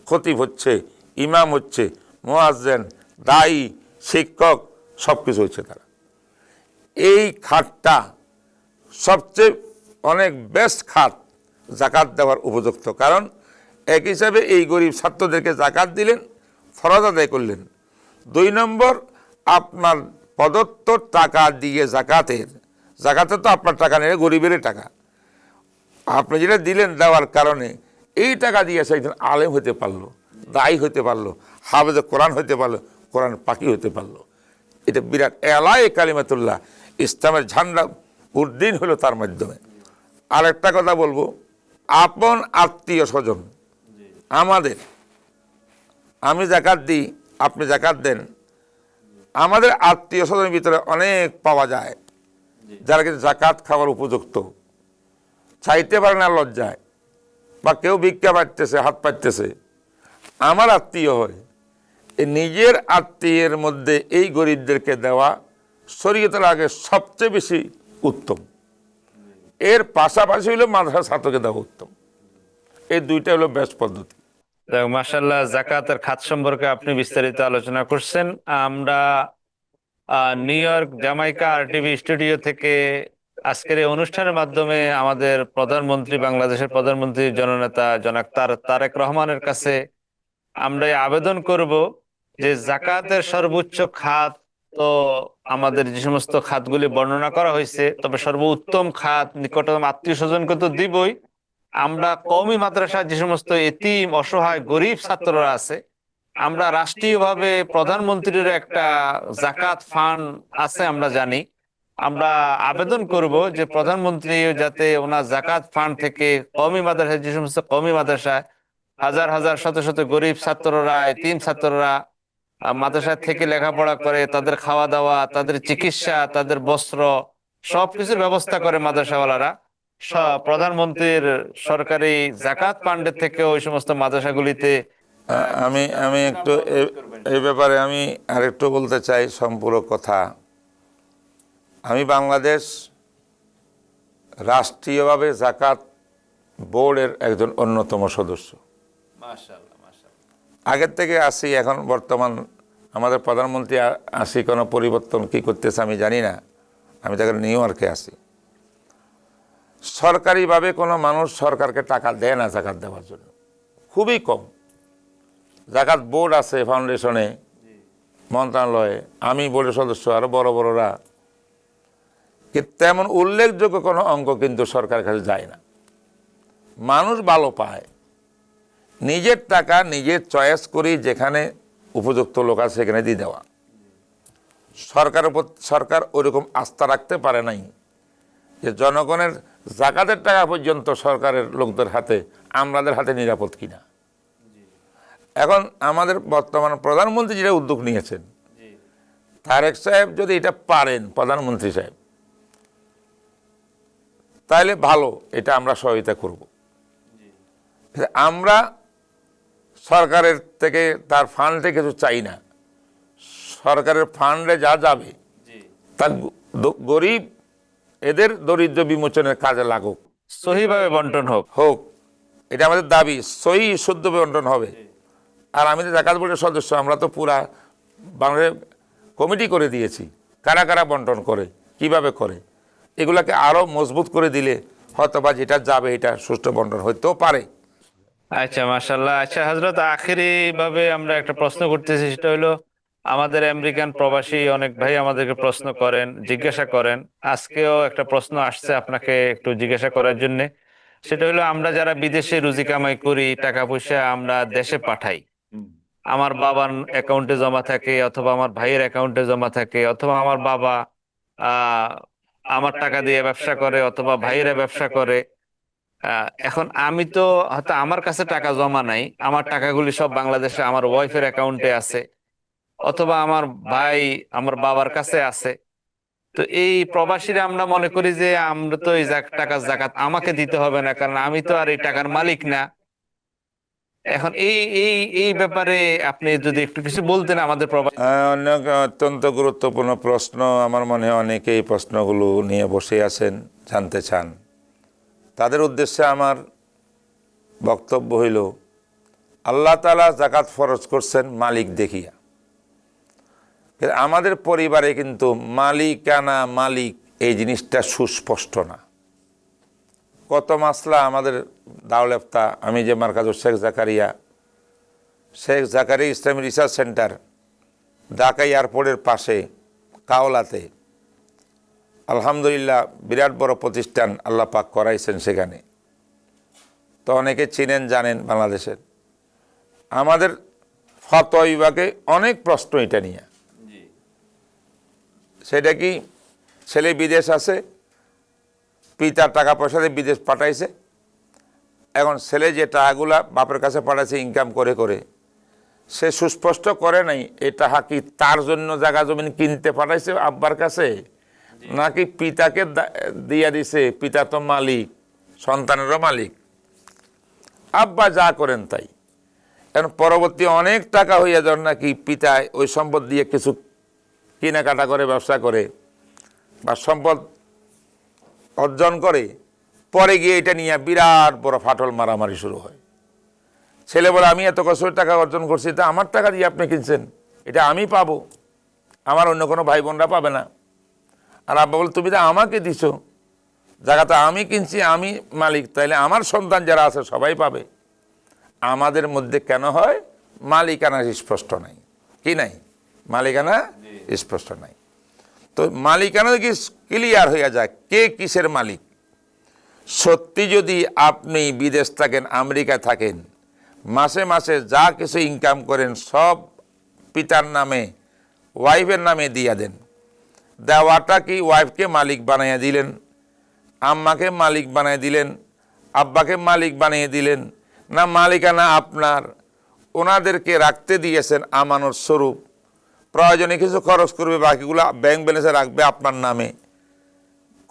খতিব হচ্ছে, ইমাম হচ্ছে, মুয়াজ্জিন, দায়ী, শিক্ষক, সব কিছু হচ্ছে তারা। এই খাতটা সবচেয়ে অনেক বেস্ট খাত জাকাত দেওয়ার উপযুক্ত, কারণ এক হিসাবে এই গরিব ছাত্রদেরকে জাকাত দিলেন, ফরজ আদায় করলেন। 2 নম্বর, আপনার প্রদত্ত টাকা দিয়ে জাকাতে তো আপনার টাকা নেই, গরিবেরই টাকা, আপনি যেটা দিলেন দেওয়ার কারণে এই টাকা দিয়ে সে একজন আলেম হতে পারলো, দায়ী হতে পারলো, হাফেজে কোরআন হতে পারলো, কোরআন পাকি হতে পারলো। এটা বিরাট এলায়ে কালিমাতুল্লাহ, ইসলামের ঝান্ডা উদ্দিন হলো তার মাধ্যমে। আর একটা কথা বলবো, আপন আত্মীয় স্বজন আমাদের, আমি জাকাত দিই, আপনি জাকাত দেন, আমাদের আত্মীয় স্বজনের ভিতরে অনেক পাওয়া যায় যারা কিন্তু জাকাত খাওয়ার উপযুক্ত। চাইতে পারে না লজ্জায়, বা কেউ ভিক্ষা পাইতেছে, হাত পাইতেছে, আমার আত্মীয় হয়, এই নিজের আত্মীয়ের মধ্যে এই গরিবদেরকে দেওয়া শরীয়তের আগে সবচেয়ে বেশি উত্তম। এর পাশাপাশি হলো মাদ্রাসা ছাত্রকে দেওয়া উত্তম। এই দুইটা হলো বেস্ট পদ্ধতি। মাশাআল্লাহ, জাকাতের খাত সম্পর্কে আপনি বিস্তারিত আলোচনা করছেন। আমরা new York Jamaica RTV studio থেকে আজকের এই অনুষ্ঠানের মাধ্যমে আমাদের প্রধানমন্ত্রী, বাংলাদেশের প্রধানমন্ত্রী জননেতা জনাব তারেক রহমানের কাছে আমরা এই আবেদন করব যে জাকাতের সর্বোচ্চ খাত, তো আমাদের যে সমস্ত খাতগুলি বর্ণনা করা হয়েছে, তবে সর্বোত্তম খাত নিকটতম আত্মীয় স্বজনকে তো দিবই। আমরা কওমি মাদ্রাসার যে সমস্ত এতিম, অসহায়, গরিব ছাত্ররা আছে, আমরা রাষ্ট্রীয়ভাবে প্রধানমন্ত্রীর একটা জাকাত ফান্ড আছে আমরা জানি। আমরা আবেদন করব যে প্রধানমন্ত্রী যাতে ওনার জাকাত ফান্ড থেকে কওমি মাদ্রাসা, যে সমস্ত কওমি মাদ্রাসায় হাজার হাজার শত শত গরিব ছাত্ররা, এতিম ছাত্ররা মাদ্রাসা থেকে লেখাপড়া করে, তাদের খাওয়া দাওয়া, তাদের চিকিৎসা, তাদের বস্ত্র, সবকিছুর ব্যবস্থা করে মাদ্রাসাওয়ালারা, প্রধানমন্ত্রীর সরকারি জাকাত ফান্ডের থেকে ওই সমস্ত মাদ্রাসাগুলিতে আমি আমি একটু এই ব্যাপারে আমি আরেকটু বলতে চাই সম্পূরক কথা। আমি বাংলাদেশ রাষ্ট্রীয়ভাবে জাকাত বোর্ডের একজন অন্যতম সদস্য। মাশাআল্লাহ, মাশাআল্লাহ। আগের থেকে আসি, এখন বর্তমান আমাদের প্রধানমন্ত্রী আসি, কোনো পরিবর্তন কি করতেছে আমি জানি না। আমি তাকে নিউ ইয়র্কে আসি। সরকারিভাবে কোনো মানুষ সরকারকে টাকা দেয় না জাকাত দেওয়ার জন্য, খুবই কম। জাকাত বোর্ড আছে ফাউন্ডেশনে, মন্ত্রণালয়ে, আমি বোর্ডের সদস্য, আরও বড় বড়রা, কিন্তু তেমন উল্লেখযোগ্য কোনো অঙ্ক কিন্তু সরকারের কাছে যায় না। মানুষ ভালো পায়, নিজের টাকা নিজের চয়েস করি, যেখানে উপযুক্ত লোক আছে সেখানে দিয়ে দেওয়া। সরকারের উপর সরকার ওইরকম আস্থা রাখতে পারে নাই যে জনগণের জাকাতের টাকা পর্যন্ত সরকারের লোকদের হাতে, আমাদের হাতে নিরাপদ কিনা। এখন আমাদের বর্তমান প্রধানমন্ত্রী যেটা উদ্যোগ নিয়েছেন, তারেক সাহেব যদি এটা পারেন, প্রধানমন্ত্রী সাহেব, তাহলে ভালো, এটা আমরা সহায়তা করব। আমরা সরকারের থেকে, তার ফান্ডে কিছু চাই না। সরকারের ফান্ডে যা যাবে তা গরিব, এদের দরিদ্র বিমোচনের কাজে লাগুক, সহিভাবে বন্টন হোক। হোক, এটা আমাদের দাবি। সহি শুদ্ধ বন্টন হবে। আর আমি তো জাকাত বোর্ডের সদস্য, আমরা তো পুরা বাংলাদেশ কমিটি করে দিয়েছি কারা কারা বন্টন করে, কিভাবে করে। এগুলাকে আরও মজবুত করে দিলে হয়তো বা যেটা যাবে এটা সুষ্ঠু বন্টন হইতেও পারে। আচ্ছা, মাশাআল্লাহ। আচ্ছা হযরত, আখেরি ভাবে আমরা একটা প্রশ্ন করতেছি, সেটা হলো আমাদের আমেরিকান প্রবাসী অনেক ভাই আমাদেরকে প্রশ্ন করেন, জিজ্ঞাসা করেন। আজকেও একটা প্রশ্ন আসছে আপনাকে একটু জিজ্ঞাসা করার জন্য। সেটা হলো, আমরা যারা বিদেশে রুজি কামাই করি, টাকা পয়সা আমরা দেশে পাঠাই, আমার বাবার অ্যাকাউন্টে জমা থাকে, অথবা আমার ভাইয়ের অ্যাকাউন্টে জমা থাকে, অথবা আমার বাবা আহ আমার টাকা দিয়ে ব্যবসা করে, অথবা ভাইয়েরা ব্যবসা করে। এখন আমি তো হয়তো, আমার কাছে টাকা জমা নাই, আমার টাকাগুলি সব বাংলাদেশে আমার ওয়াইফের অ্যাকাউন্টে আছে, অথবা আমার ভাই আমার বাবার কাছে আছে। তো এই প্রবাসীরা আমরা মনে করি যে আমরা তো এই টাকার জাকাত আমাকে দিতে হবে না, কারণ আমি তো আর এই টাকার মালিক না। এখন এই এই এই ব্যাপারে আপনি যদি একটু কিছু বলতেন আমাদের প্রবাসী। অনেক অত্যন্ত গুরুত্বপূর্ণ প্রশ্ন। আমার মনে হয় অনেকে এই প্রশ্নগুলো নিয়ে বসে আছেন, জানতে চান। তাদের উদ্দেশ্যে আমার বক্তব্য হইল, আল্লাহ তাআলা জাকাত ফরজ করছেন মালিক দেখিয়া। আমাদের পরিবারে কিন্তু মালিকানা, মালিক এই জিনিসটা সুস্পষ্ট না। কত মাসলা আমাদের দাওলেফতা, আমি যে মার্কাজুল শেখ জাকারিয়া ইসলামী রিসার্চ সেন্টার, ঢাকা এয়ারপোর্টের পাশে কাওলাতে, আলহামদুলিল্লাহ বিরাট বড় প্রতিষ্ঠান আল্লাহ পাক করাইছেন সেখানে। তো অনেকে চিনেন, জানেন বাংলাদেশের। আমাদের ফতোয়া বিভাগে অনেক প্রশ্ন এটা নিয়ে। সেটা কি, ছেলে বিদেশ আছে, পিতার টাকা পয়সা দিয়ে বিদেশ পাঠাইছে, এখন ছেলে যে টাকাগুলা বাপের কাছে পাঠাইছে ইনকাম করে করে, সে সুস্পষ্ট করে নাই এই টাকা কি তার জন্য জায়গা জমিন কিনতে পাঠাইছে আব্বার কাছে, নাকি পিতাকে দিয়া দিছে, পিতা তো মালিক, সন্তানেরও মালিক, আব্বা যা করেন তাই। এখন পরবর্তী অনেক টাকা হইয়া যান নাকি পিতায় ওই সম্পদ দিয়ে কিছু কেনাকাটা করে, ব্যবসা করে বা সম্পদ অর্জন করে, পরে গিয়ে এটা নিয়ে বিরাট বড় ফাটল মারামারি শুরু হয়। ছেলে বলে আমি এত কষ্ট টাকা অর্জন করছি, তা আমার টাকা দিয়ে আপনি কিনছেন, এটা আমি পাবো, আমার অন্য কোনো ভাই বোনরা পাবে না। আর আব্বা বল তুমি তো আমাকে দিছো, জায়গাটা আমি কিনছি, আমি মালিক, তাইলে আমার সন্তান যারা আছে সবাই পাবে। আমাদের মধ্যে কেন হয়? মালিকানা স্পষ্ট নাই। কি নাই? মালিকানা স্পষ্ট নাই। তো মালিকানা কি ক্লিয়ার হইয়া যায় কে কিসের মালিক। সত্যি যদি আপনি বিদেশ থাকেন, আমেরিকায় থাকেন, মাসে মাসে যা কিছু ইনকাম করেন সব পিতার নামে, ওয়াইফের নামে দিয়া দেন, দেওয়াটা কি ওয়াইফকে মালিক বানাইয়া দিলেন, আম্মাকে মালিক বানিয়ে দিলেন, আব্বাকে মালিক বানিয়ে দিলেন, না মালিকানা আপনার, ওনাদেরকে রাখতে দিয়েছেন আমানত স্বরূপ, প্রয়োজনে কিছু খরচ করবে, বাকিগুলো ব্যাংক ব্যালেন্সে রাখবে আপনার নামে,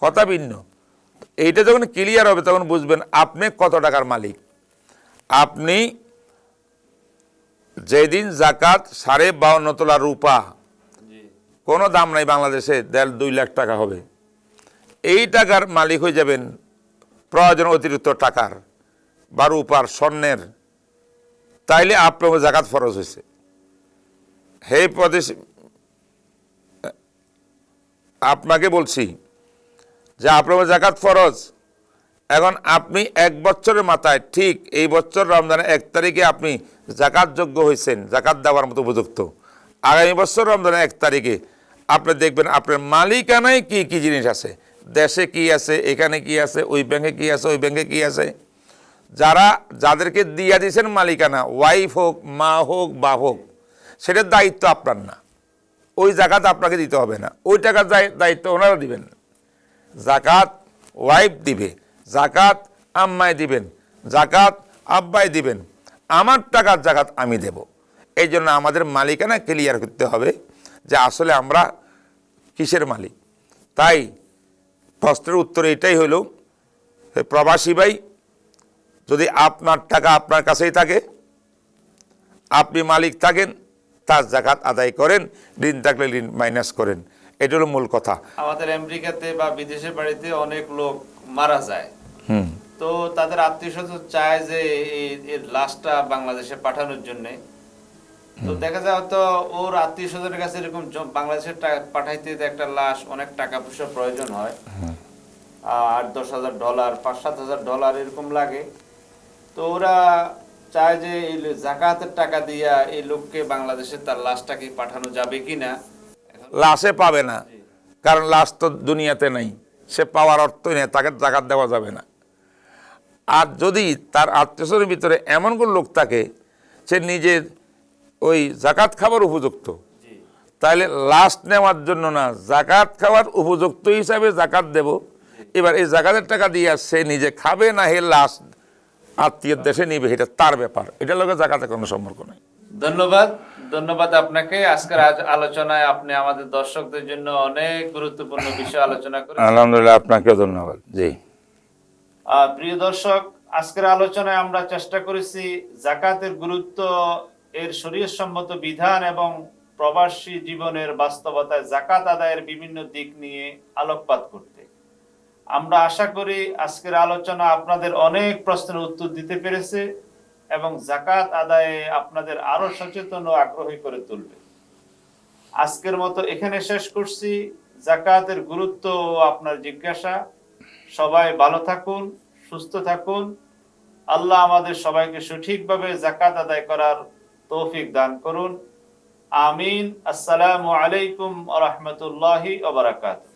কথা ভিন্ন। এইটা যখন ক্লিয়ার হবে তখন বুঝবেন আপনি কত টাকার মালিক। আপনি যেদিন জাকাত 52.5 তোলা রূপা, কোনো দাম নাই বাংলাদেশে, 1.5-2 লাখ টাকা হবে, এই টাকার মালিক হয়ে যাবেন প্রয়োজন অতিরিক্ত টাকার বা রূপার, স্বর্ণের, তাইলে আপনার জাকাত ফরজ হয়েছে। হে প্রদেশ, আপনাকে বলছি যে আপনার জাকাত ফরজ। এখন আপনি 1 বছরের মাথায়, ঠিক এই বছর রমজানের 1 তারিখে আপনি জাকাত যোগ্য হয়েছেন, জাকাত দেওয়ার মতো উপযুক্ত। আগামী বছর রমজানের 1 তারিখে আপনি দেখবেন আপনার মালিকানায় কি কি জিনিস আছে, দেশে কি আছে, এখানে কি আছে, ওই ব্যাংকে কি আছে, ওই ব্যাংকে কি আছে। যাদেরকে দিয়া দিয়েছেন মালিকানা, ওয়াইফ হোক, মা হোক, বাপ হোক, সেটার দায়িত্ব আপনার না, ওই জাকাত আপনাকে দিতে হবে না, ওই টাকার দায়িত্ব ওনারা দিবেন। জাকাত ওয়াইফ দিবে, জাকাত আম্মায় দিবেন, জাকাত আব্বাই দিবেন, আমার টাকার জাকাত আমি দেব। এই জন্য আমাদের মালিকানা ক্লিয়ার করতে হবে যে আসলে আমরা কিসের মালিক। তাই প্রশ্নের উত্তর এটাই হলো, প্রবাসী ভাই, যদি আপনার টাকা আপনার কাছেই থাকে, আপনি মালিক থাকেন, তার জাকাত আদায় করেন, ঋণ থাকলে ঋণ মাইনাস করেন, এটা হলো মূল কথা। আমাদের আমেরিকাতে বা বিদেশের বাড়িতে অনেক লোক মারা যায়, তো তাদের আত্মীয় স্বজন চায় যে এর লাশটা বাংলাদেশে পাঠানোর জন্য। তো দেখা যায় তো ওর আত্মীয় স্বজনের কাছে এরকম বাংলাদেশে পাঠাইতে একটা লাশ অনেক টাকা পয়সা প্রয়োজন হয়, $8-10,000, $5-7,000 এরকম লাগে। তো ওরা চায় যে এই জাকাতের টাকা দিয়া এই লোককে বাংলাদেশে তার লাশটাকে পাঠানো যাবে কিনা। লাশে পাবে না, কারণ লাশ তো দুনিয়াতে নেই, সে পাওয়ার অর্থই নেই, তাকে জাকাত দেওয়া যাবে না। আর যদি তার আত্মীয়স্বজনের ভিতরে এমন কোন লোক থাকে সে নিজের ওই জাকাত খাবার উপযুক্ত, তাহলে লাশ নেওয়ার জন্য না, জাকাত খাওয়ার উপযুক্ত হিসাবে জাকাত দেব। এবার এই জাকাতের টাকা দিয়ে সে নিজে খাবে না হে লাশ আত্মীয়ের দেশে নিবে, এটা তার ব্যাপার, এটার লগে জাকাতের কোনো সম্পর্ক নেই। ধন্যবাদ আপনাকে। আজকের আলোচনায় আপনি আমাদের দর্শকদের জন্য অনেক গুরুত্বপূর্ণ বিষয় আলোচনা করেছেন। আলহামদুলিল্লাহ, আপনাকেও ধন্যবাদ। জি, প্রিয় দর্শক, আজকের আলোচনায় আমরা চেষ্টা করেছি জাকাতের গুরুত্ব, এর শরীয়তসম্মত বিধান এবং প্রবাসী জীবনের বাস্তবতায় জাকাত আদায়ের বিভিন্ন দিক নিয়ে আলোকপাত করতে। আমরা আশা করি আজকের আলোচনা আপনাদের অনেক প্রশ্নের উত্তর দিতে পেরেছে এবং জাকাত আদায়ে আপনাদের আরো সচেতন ও আগ্রহী করে তুলবে। আজকের মতো এখানে শেষ করছি। জাকাতের গুরুত্ব ও আপনার জিজ্ঞাসা। সবাই ভালো থাকুন, সুস্থ থাকুন। আল্লাহ আমাদের সবাইকে সঠিকভাবে জাকাত আদায় করার তৌফিক দান করুন। আমিন। আসসালামু আলাইকুম ওয়া রাহমাতুল্লাহি ওয়া বারাকাতুহু।